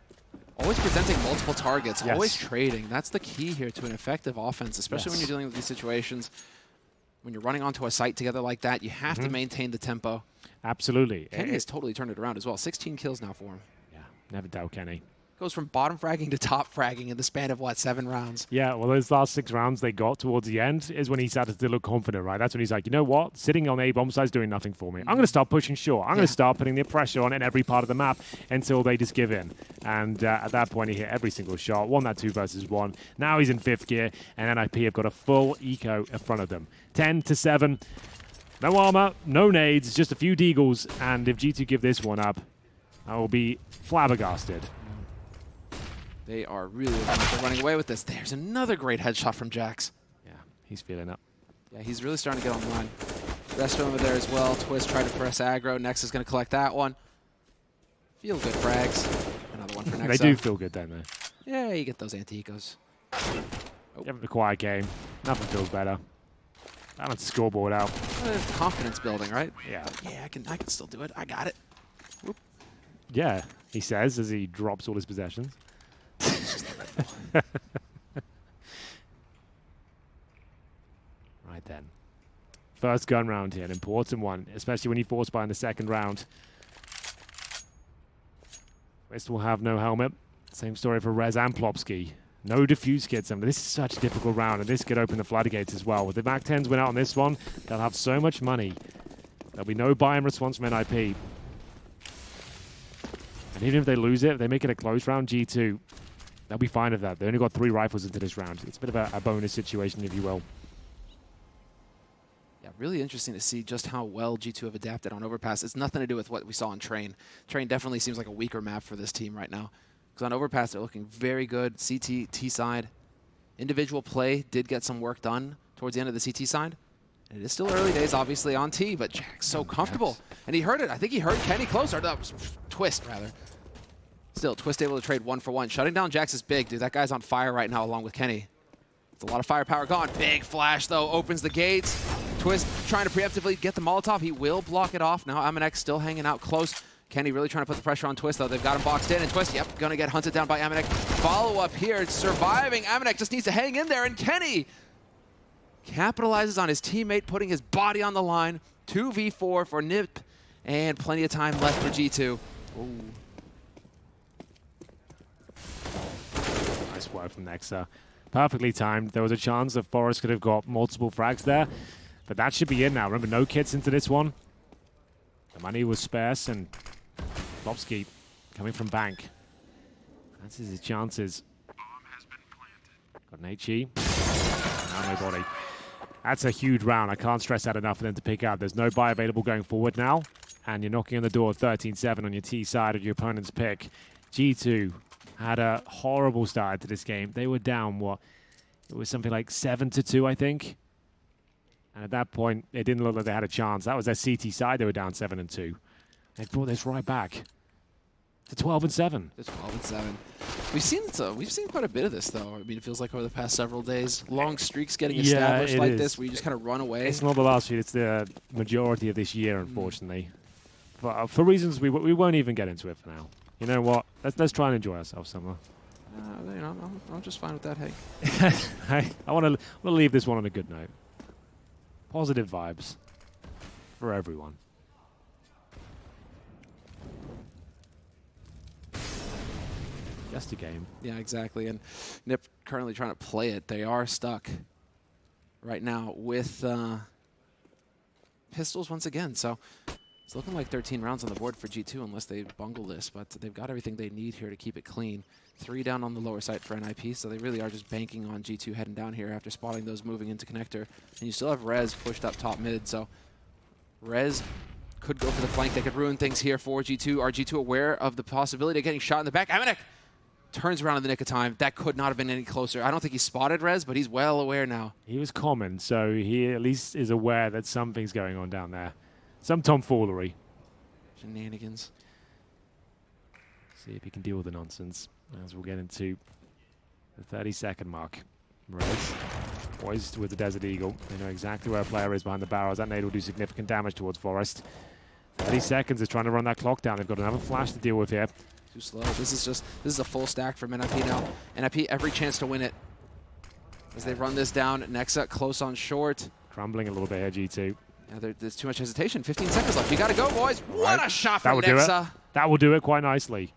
Always presenting multiple targets, yes. Always trading. That's the key here to an effective offense, especially when you're dealing with these situations. When you're running onto a site together like that, you have to maintain the tempo. Absolutely. Kenny has totally turned it around as well. 16 kills now for him. Yeah, never doubt Kenny. Goes from bottom fragging to top fragging in the span of, what, 7 rounds? Yeah, well, those last 6 rounds they got towards the end is when he started to look confident, right? That's when he's like, you know what? Sitting on A bomb site's doing nothing for me. I'm going to start pushing short. I'm going to start putting the pressure on in every part of the map until they just give in. And at that point, he hit every single shot, won that 2 versus 1. Now he's in 5th gear, and NiP have got a full eco in front of them. 10-7. No armor, no nades, just a few deagles. And if G2 give this one up, I will be flabbergasted. They are really running away with this. There's another great headshot from Jax. Yeah, he's feeling up. Yeah, he's really starting to get on the line. Rest of them are there as well. Twist tried to press aggro. Nex is going to collect that one. Feel good frags. Another one for Nex. They do feel good, don't they? Yeah, you get those anti-ecos. You have a quiet game. Nothing feels better. Balance the scoreboard out. Confidence building, right? Yeah. Yeah, I can still do it. I got it. Whoop. Yeah, he says as he drops all his possessions. Right then. First gun round here, an important one, especially when you force buy in the second round. West will have no helmet. Same story for Rez and Plopsky. No defuse kits. I mean, this is such a difficult round, and this could open the floodgates as well. With the MAC-10s win out on this one, they'll have so much money. There'll be no buy-in response from NiP. And even if they lose it, if they make it a close round, G2, they'll be fine with that. They only got 3 rifles into this round. It's a bit of a bonus situation, if you will. Yeah, really interesting to see just how well G2 have adapted on Overpass. It's nothing to do with what we saw on Train. Train definitely seems like a weaker map for this team right now. Because on Overpass, they're looking very good. CT, T side. Individual play did get some work done towards the end of the CT side. And it is still early days, obviously, on T, but Jack's so comfortable. And he heard it. I think he heard Kenny closer. No, Twist, rather. Still, Twist able to trade 1 for 1. Shutting down Jax is big, dude. That guy's on fire right now along with Kenny. It's a lot of firepower gone. Big flash, though, opens the gates. Twist trying to preemptively get the Molotov. He will block it off. Now Amanek still hanging out close. Kenny really trying to put the pressure on Twist, though. They've got him boxed in, and Twist, yep, gonna get hunted down by Amanek. Follow-up here, surviving. Amanek just needs to hang in there, and Kenny capitalizes on his teammate, putting his body on the line. 2v4 for NiP, and plenty of time left for G2. Ooh. Nice work from Nexa. Perfectly timed. There was a chance that Forest could have got multiple frags there, but that should be in now. Remember, no kits into this one. The money was sparse, and Lobsky coming from Bank. That's his chances. Got an HE. Now nobody. That's a huge round. I can't stress that enough for them to pick up. There's no buy available going forward now, and you're knocking on the door 13-7 on your T side of your opponent's pick. G2 had a horrible start to this game. They were down, what? It was something like 7-2, I think. And at that point, it didn't look like they had a chance. That was their CT side. They were down 7-2. They brought this right back to 12-7. To 12-7. We've seen quite a bit of this, though. I mean, it feels like over the past several days, long streaks getting established like this, where you just kind of run away. It's not the last few. It's the majority of this year, unfortunately. But for reasons we won't even get into it for now. You know what? Let's try and enjoy ourselves somewhere. You know, I'm just fine with that. Hey, I want to leave this one on a good note. Positive vibes for everyone. Just a game. Yeah, exactly. And NiP currently trying to play it. They are stuck right now with pistols once again. So it's looking like 13 rounds on the board for G2 unless they bungle this. But they've got everything they need here to keep it clean. 3 down on the lower side for NiP. So they really are just banking on G2 heading down here after spotting those moving into connector. And you still have Rez pushed up top mid. So Rez could go for the flank. They could ruin things here for G2. Are G2 aware of the possibility of getting shot in the back? Amanek turns around in the nick of time. That could not have been any closer. I don't think he spotted Rez, but he's well aware now. He was common, so he at least is aware that something's going on down there. Some tomfoolery. Shenanigans. See if he can deal with the nonsense as we'll get into the 30-second mark. Rez poised with the Desert Eagle. They know exactly where a player is behind the barrels. That nade will do significant damage towards Forest. 30 seconds is trying to run that clock down. They've got another flash to deal with here. Too slow. This is a full stack from NiP now. NiP every chance to win it. As they run this down, Nexa close on short. Crumbling a little bit here, G2. Yeah, there's too much hesitation. 15 seconds left. You got to go, boys. What a shot from Nexa. That will do it quite nicely.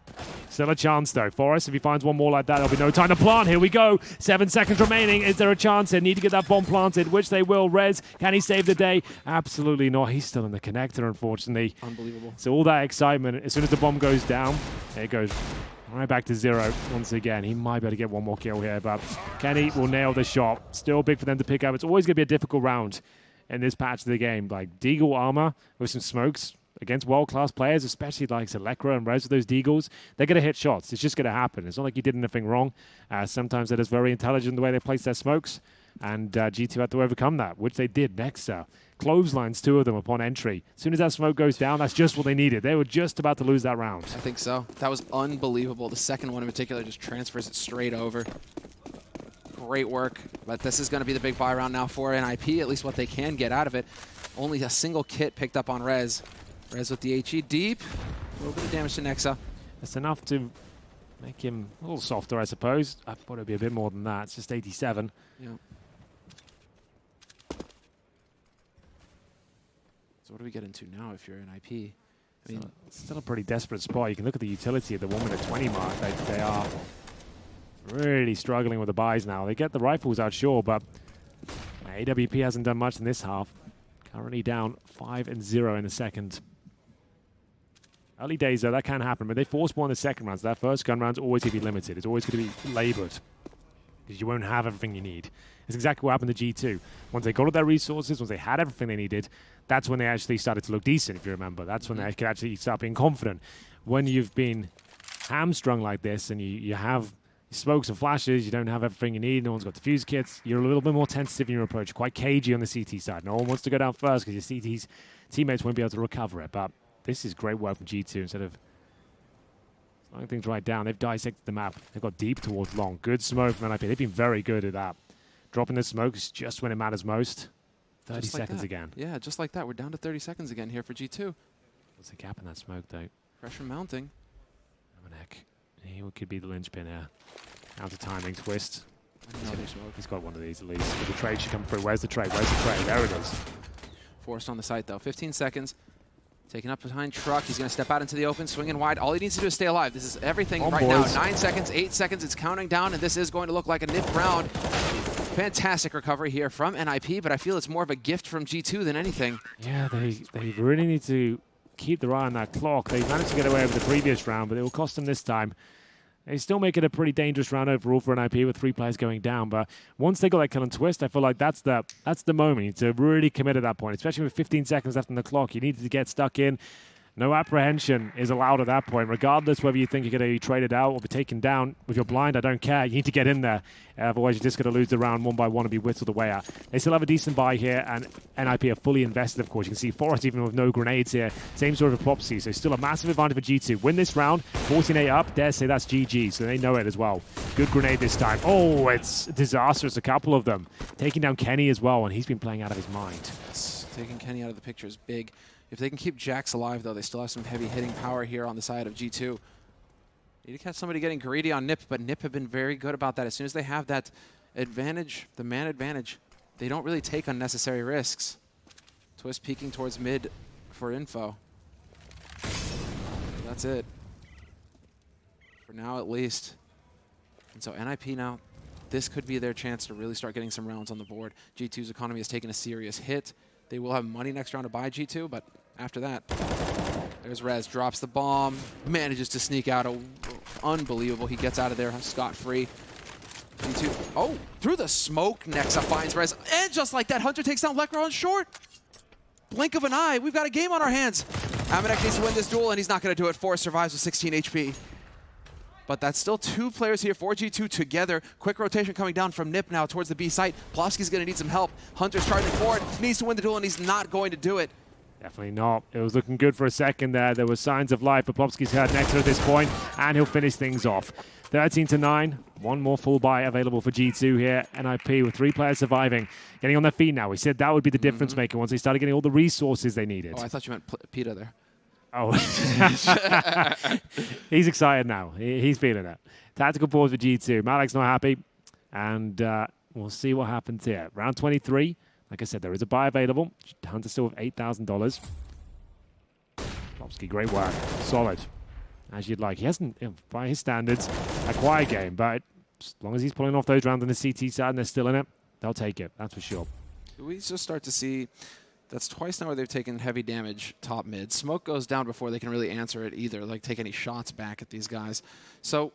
Still a chance, though. Forest, if he finds one more like that, there'll be no time to plant. Here we go. 7 seconds remaining. Is there a chance? They need to get that bomb planted, which they will. Rez, can he save the day? Absolutely not. He's still in the connector, unfortunately. Unbelievable. So all that excitement, as soon as the bomb goes down, it goes right back to 0 once again. He might be able to get one more kill here, but Kenny will nail the shot. Still big for them to pick up. It's always going to be a difficult round in this patch of the game. Like Deagle armor with some smokes against world-class players, especially like Selekra and Rez with those Deagles, they're going to hit shots. It's just going to happen. It's not like you did anything wrong. Sometimes they're just very intelligent in the way they place their smokes, and G2 had to overcome that, which they did. Nexa clotheslines 2 of them upon entry. As soon as that smoke goes down, that's just what they needed. They were just about to lose that round. I think so. That was unbelievable. The second one in particular just transfers it straight over. Great work, but this is going to be the big buy round now for NiP, at least what they can get out of it. Only a single kit picked up on Rez. Rez with the HE deep. A little bit of damage to Nexa. That's enough to make him a little softer, I suppose. I thought it would be a bit more than that. It's just 87. Yeah. So what do we get into now if you're NiP? I mean, it's still a pretty desperate spot. You can look at the utility at the 1 minute 20 mark. They are really struggling with the buys now. They get the rifles out, sure, but AWP hasn't done much in this half. Currently down 5-0 in the second. Early days, though, that can happen, but they force more in the second round, so that first gun round's always going to be limited. It's always going to be labored, because you won't have everything you need. It's exactly what happened to G2. Once they got all their resources, once they had everything they needed, that's when they actually started to look decent, if you remember. That's when they could actually start being confident. When you've been hamstrung like this, and you have smokes and flashes, you don't have everything you need, no one's got defuse kits, you're a little bit more tentative in your approach, quite cagey on the CT side. No one wants to go down first because your CT's teammates won't be able to recover it, but this is great work from G2 instead of slowing things right down. They've dissected the map. They've got deep towards long. Good smoke from NiP. They've been very good at that. Dropping the smoke is just when it matters most. 30 seconds again. Yeah, just like that. We're down to 30 seconds again here for G2. What's the gap in that smoke, though? Pressure mounting. He could be the linchpin here. Counter timing twist. Another smoke. He's got one of these at least. The trade should come through. Where's the trade? Where's the trade? There it is. Forced on the site, though. 15 seconds. Taking up behind truck. He's going to step out into the open, swinging wide. All he needs to do is stay alive. This is everything right boys. now. 9 seconds, 8 seconds. It's counting down, and this is going to look like a NiP round. Fantastic recovery here from NiP, but I feel it's more of a gift from G2 than anything. Yeah, they really need to keep their eye on that clock. They managed to get away with the previous round, but it will cost them this time. They still make it a pretty dangerous round overall for NiP with 3 players going down. But once they got that kill and twist, I feel like that's the moment. You need to really commit at that point, especially with 15 seconds left on the clock. You need to get stuck in. No apprehension is allowed at that point, regardless whether you think you're going to be traded out or be taken down. With your blind, I don't care. You need to get in there. Otherwise, you're just going to lose the round one by one and be whittled away out. They still have a decent buy here, and NiP are fully invested, of course. You can see Forest even with no grenades here. Same sort of Popsy, so still a massive advantage for G2. Win this round, 14-8 up. Dare say that's GG, so they know it as well. Good grenade this time. Oh, it's disastrous, a couple of them. Taking down Kenny as well, and he's been playing out of his mind. Yes, taking Kenny out of the picture is big. If they can keep Jax alive, though, they still have some heavy hitting power here on the side of G2. Need to catch somebody getting greedy on NiP, but NiP have been very good about that. As soon as they have that advantage, the man advantage, they don't really take unnecessary risks. Twist peeking towards mid for info. That's it. For now, at least. And so NiP now, this could be their chance to really start getting some rounds on the board. G2's economy has taken a serious hit. They will have money next round to buy G2, but after that, there's Rez, drops the bomb, manages to sneak out. Unbelievable. He gets out of there scot-free. G2, oh, through the smoke, Nexa finds Rez. And just like that, Hunter takes down Lekr on short. Blink of an eye, we've got a game on our hands. Amanek needs to win this duel, and he's not going to do it. Forrest survives with 16 HP. But that's still 2 players here for G2 together. Quick rotation coming down from NiP now towards the B site. Plofsky's going to need some help. Hunter's charging forward, needs to win the duel, and he's not going to do it. Definitely not. It was looking good for a second there. There were signs of life, but Plofsky's hurt next at this point, and he'll finish things off. 13-9. One more full buy available for G2 here. NiP with 3 players surviving, getting on their feet now. We said that would be the difference maker once they started getting all the resources they needed. Oh, I thought you meant PETA there. Oh, he's excited now. He's feeling it. Tactical pause for G2. Malek's not happy, and we'll see what happens here. Round 23. Like I said, there is a buy available. Hunter still with $8,000. Plofsky, great work. Solid, as you'd like. He hasn't, by his standards, a quiet game, but as long as he's pulling off those rounds on the CT side and they're still in it, they'll take it. That's for sure. We just start to see... That's twice now where they've taken heavy damage top mid. Smoke goes down before they can really answer it either, like take any shots back at these guys. So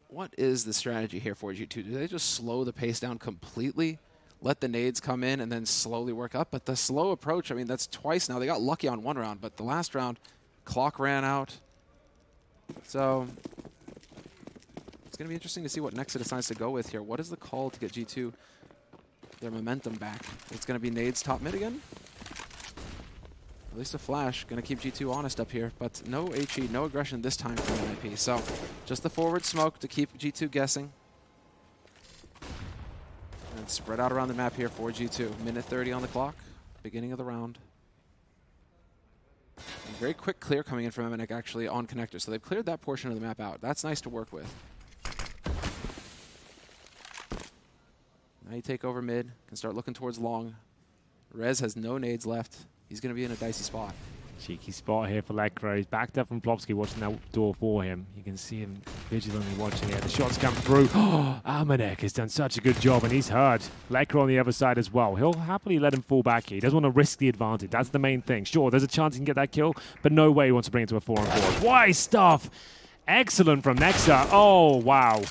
what is the strategy here for G2? Do they just slow the pace down completely, let the nades come in, and then slowly work up? But the slow approach, I mean, that's twice now. They got lucky on one round, but the last round, clock ran out. So it's going to be interesting to see what Nexa decides to go with here. What is the call to get G2 their momentum back? It's going to be nades top mid again? At least a flash. Going to keep G2 honest up here, but no HE, no aggression this time from NiP. So just the forward smoke to keep G2 guessing. And spread out around the map here for G2. Minute 30 on the clock, beginning of the round. And very quick clear coming in from Amanek actually on connector. So they've cleared that portion of the map out. That's nice to work with. Now you take over mid, can start looking towards long. Rez has no nades left. He's going to be in a dicey spot. Cheeky spot here for Lekro. He's backed up from Plopsky, watching that door for him. You can see him vigilantly watching it. The shots come through. Oh, Amanek has done such a good job, and he's hurt. Lekro on the other side as well. He'll happily let him fall back here. He doesn't want to risk the advantage. That's the main thing. Sure, there's a chance he can get that kill, but no way he wants to bring it to a 4-on-4. Wise stuff! Excellent from Nexa. Oh, wow.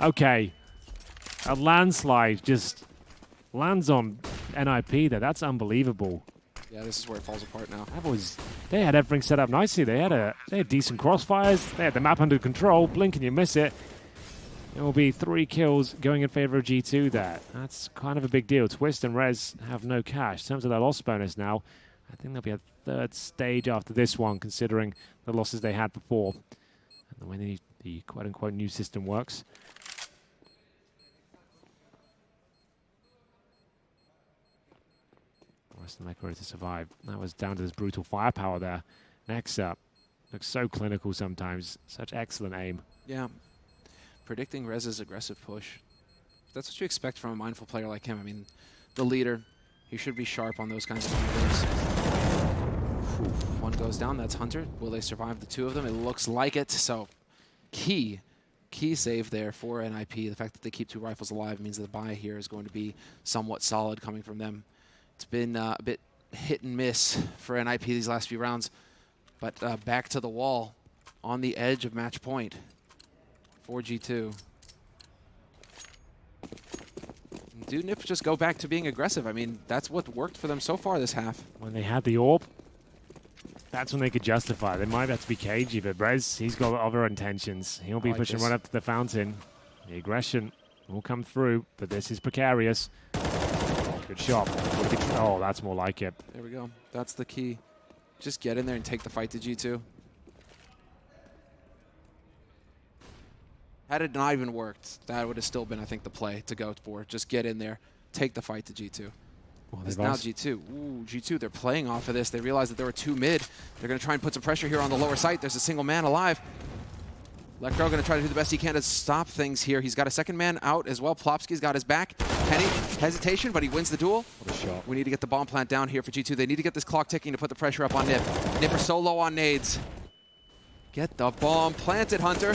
Okay. A landslide just lands on NiP there. That's unbelievable. Yeah, this is where it falls apart now. They had everything set up nicely. They had decent crossfires. They had the map under control. Blink and you miss it. It will be 3 kills going in favor of G2 there. That's kind of a big deal. Twist and Rez have no cash. In terms of their loss bonus now, I think there'll be a 3rd stage after this one, considering the losses they had before. And the way the quote-unquote new system works. Lekro to survive. That was down to this brutal firepower there. Next up, looks so clinical sometimes. Such excellent aim. Yeah. Predicting Rez's aggressive push. That's what you expect from a mindful player like him. I mean, the leader, he should be sharp on those kinds of angles. One goes down, that's Hunter. Will they survive the 2 of them? It looks like it. So key save there for NiP. The fact that they keep 2 rifles alive means that the buy here is going to be somewhat solid coming from them. It's been a bit hit and miss for NiP these last few rounds, but back to the wall on the edge of match point for G2. Do NiP just go back to being aggressive? I mean, that's what worked for them so far this half. When they had the orb, that's when they could justify. They might have to be cagey, but Rez, he's got other intentions. He'll be pushing right up to the fountain. The aggression will come through, but this is precarious. Good shot. Oh, that's more like it. There we go. That's the key. Just get in there and take the fight to G2. Had it not even worked, that would have still been, I think, the play to go for. Just get in there, take the fight to G2. Well, it's now G2. Ooh, G2, they're playing off of this. They realize that there were 2 mid. They're going to try and put some pressure here on the lower site. There's a single man alive. Lekro going to try to do the best he can to stop things here. He's got a 2nd man out as well. Plopsky's got his back. Kenny, hesitation, but he wins the duel. What a shot. We need to get the bomb plant down here for G2. They need to get this clock ticking to put the pressure up on NiP. NiP are so low on nades. Get the bomb planted, Hunter.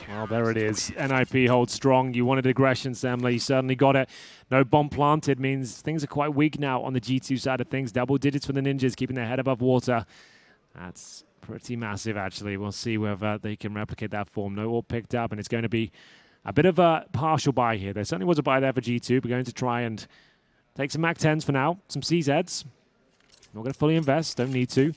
Well, there it is. NiP holds strong. You wanted aggression, Samler. You certainly got it. No bomb planted means things are quite weak now on the G2 side of things. Double digits for the Ninjas, keeping their head above water. That's pretty massive, actually. We'll see whether they can replicate that form. No all picked up, and it's going to be a bit of a partial buy here. There certainly was a buy there for G2. We're going to try and take some MAC-10s for now, some CZs. Not going to fully invest, don't need to.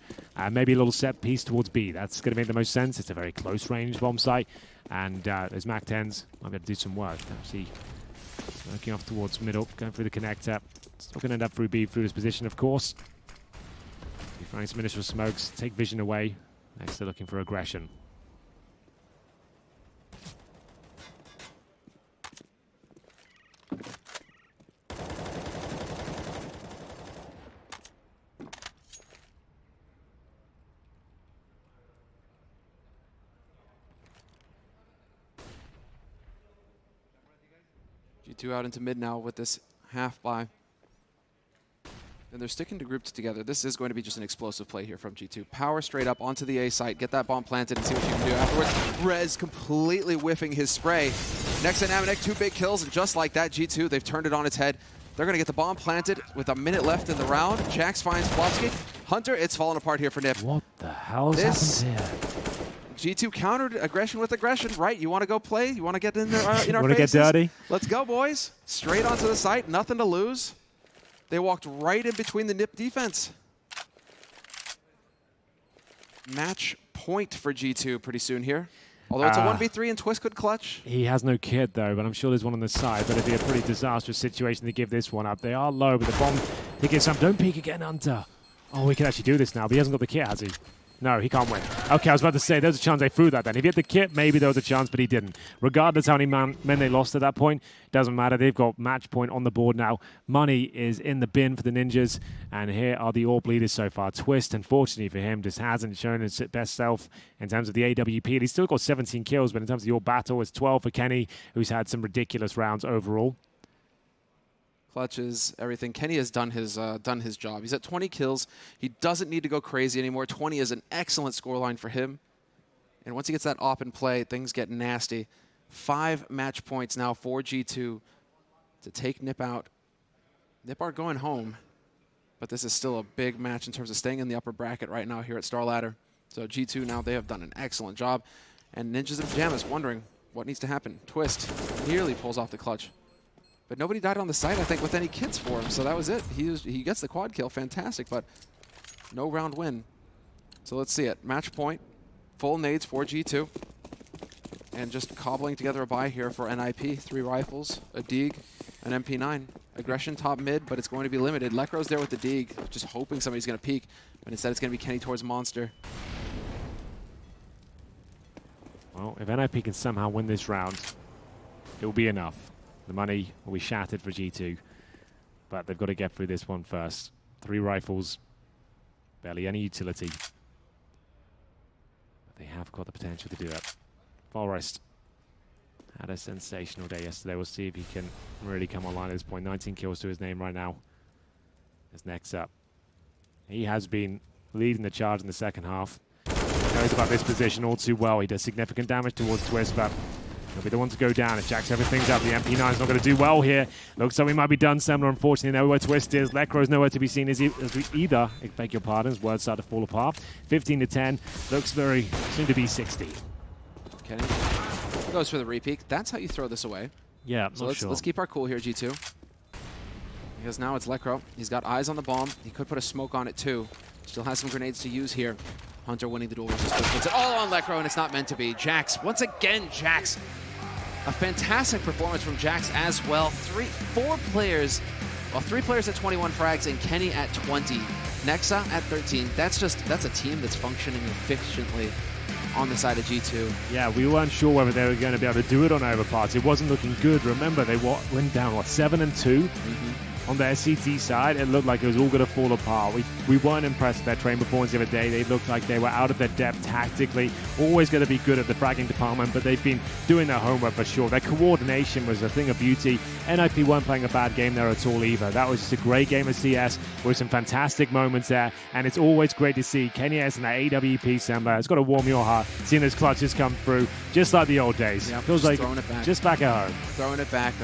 Maybe a little set piece towards B. That's going to make the most sense. It's a very close-range bomb site, and those MAC-10s might be able to do some work. See, working off towards middle, going through the connector. Still going to end up through B, through this position, of course. Finding some initial smokes, take vision away. Next, they're looking for aggression. G2 out into mid now with this half buy. And they're sticking to groups together. This is going to be just an explosive play here from G2. Power straight up onto the A site, get that bomb planted and see what you can do afterwards. Rez completely whiffing his spray. Next to Amanek, 2 big kills, and just like that, G2, they've turned it on its head. They're going to get the bomb planted with a minute left in the round. Jax finds Plopsky. Hunter, it's falling apart here for NiP. What the hell's happened here? G2 countered aggression with aggression, right? You want to go play? You want to get in, there, in our Want to faces? get dirty? Let's go, boys. Straight onto the site, nothing to lose. They walked right in between the NiP defense. Match point for G2 pretty soon here. Although it's a 1v3 and Twist could clutch. He has no kit though, but I'm sure there's one on the side. But it'd be a pretty disastrous situation to give this one up. They are low, but the bomb taking some. Don't peek again, Hunter. Oh, we can actually do this now, but he hasn't got the kit, has he? No, he can't win. Okay, I was about to say, there's a chance they threw that then. If he had the kit, maybe there was a chance, but he didn't. Regardless how many men they lost at that point, doesn't matter. They've got match point on the board now. Money is in the bin for the Ninjas, and here are the AWP leaders so far. Twist, unfortunately for him, just hasn't shown his best self in terms of the AWP. He's still got 17 kills, but in terms of the AWP battle, it's 12 for Kenny, who's had some ridiculous rounds overall. clutches, everything. Kenny has done his job. He's at 20 kills. He doesn't need to go crazy anymore. 20 is an excellent scoreline for him. And once he gets that op in play, things get nasty. 5 match points now for G2 to take NiP out. NiP are going home, but this is still a big match in terms of staying in the upper bracket right now here at Star Ladder. So G2 now, they have done an excellent job. And Ninjas in Pajamas wondering what needs to happen. Twist nearly pulls off the clutch. But nobody died on the site, I think, with any kits for him. So that was it. He gets the quad kill. Fantastic, but no round win. So let's see it. Match point. Full nades for G2. And just cobbling together a buy here for NiP. 3 rifles, a Deeg, an MP9. Aggression top mid, but it's going to be limited. Lekro's there with the Deeg, just hoping somebody's going to peek. But instead it's going to be Kenny towards Monster. Well, if NiP can somehow win this round, it will be enough. The money will be shattered for G2. But they've got to get through this one first. 3 rifles, barely any utility. But they have got the potential to do that. Forest had a sensational day yesterday. We'll see if he can really come online at this point. 19 kills to his name right now. As next up. He has been leading the charge in the second half. He knows about this position all too well. He does significant damage towards Twist, but he'll be the one to go down. If Jack's everything's up, the MP9 is not going to do well here. Looks like we might be done similar, unfortunately. Know where Twist is. Lekro's nowhere to be seen as either. I beg your pardon, his words start to fall apart. 15 to 10. Looks very soon to be 60. Kenny goes for the repeat. That's how you throw this away. Yeah, so let's keep our cool here, G2. Because now it's Lekro. He's got eyes on the bomb. He could put a smoke on it too. Still has some grenades to use here. Hunter winning the duel versus Twist. Puts it all on Lekro, and it's not meant to be. Jax, once again, Jax. A fantastic performance from Jax as well. 3 players at 21 frags and Kenny at 20. Nexa at 13. That's a team that's functioning efficiently on the side of G2. Yeah, we weren't sure whether they were going to be able to do it on Overpass. It wasn't looking good. Remember, they went down, what, 7 and 2? On the SCT side, it looked like it was all going to fall apart. We weren't impressed with their train performance the other day. They looked like they were out of their depth tactically. Always going to be good at the fragging department, but they've been doing their homework for sure. Their coordination was a thing of beauty. NiP weren't playing a bad game there at all either. That was just a great game of CS with some fantastic moments there, and it's always great to see Kenny S and that AWP Samba. It's got to warm your heart seeing those clutches come through, just like the old days. Yep, feels like throwing it back. Just back at home. Throwing it back.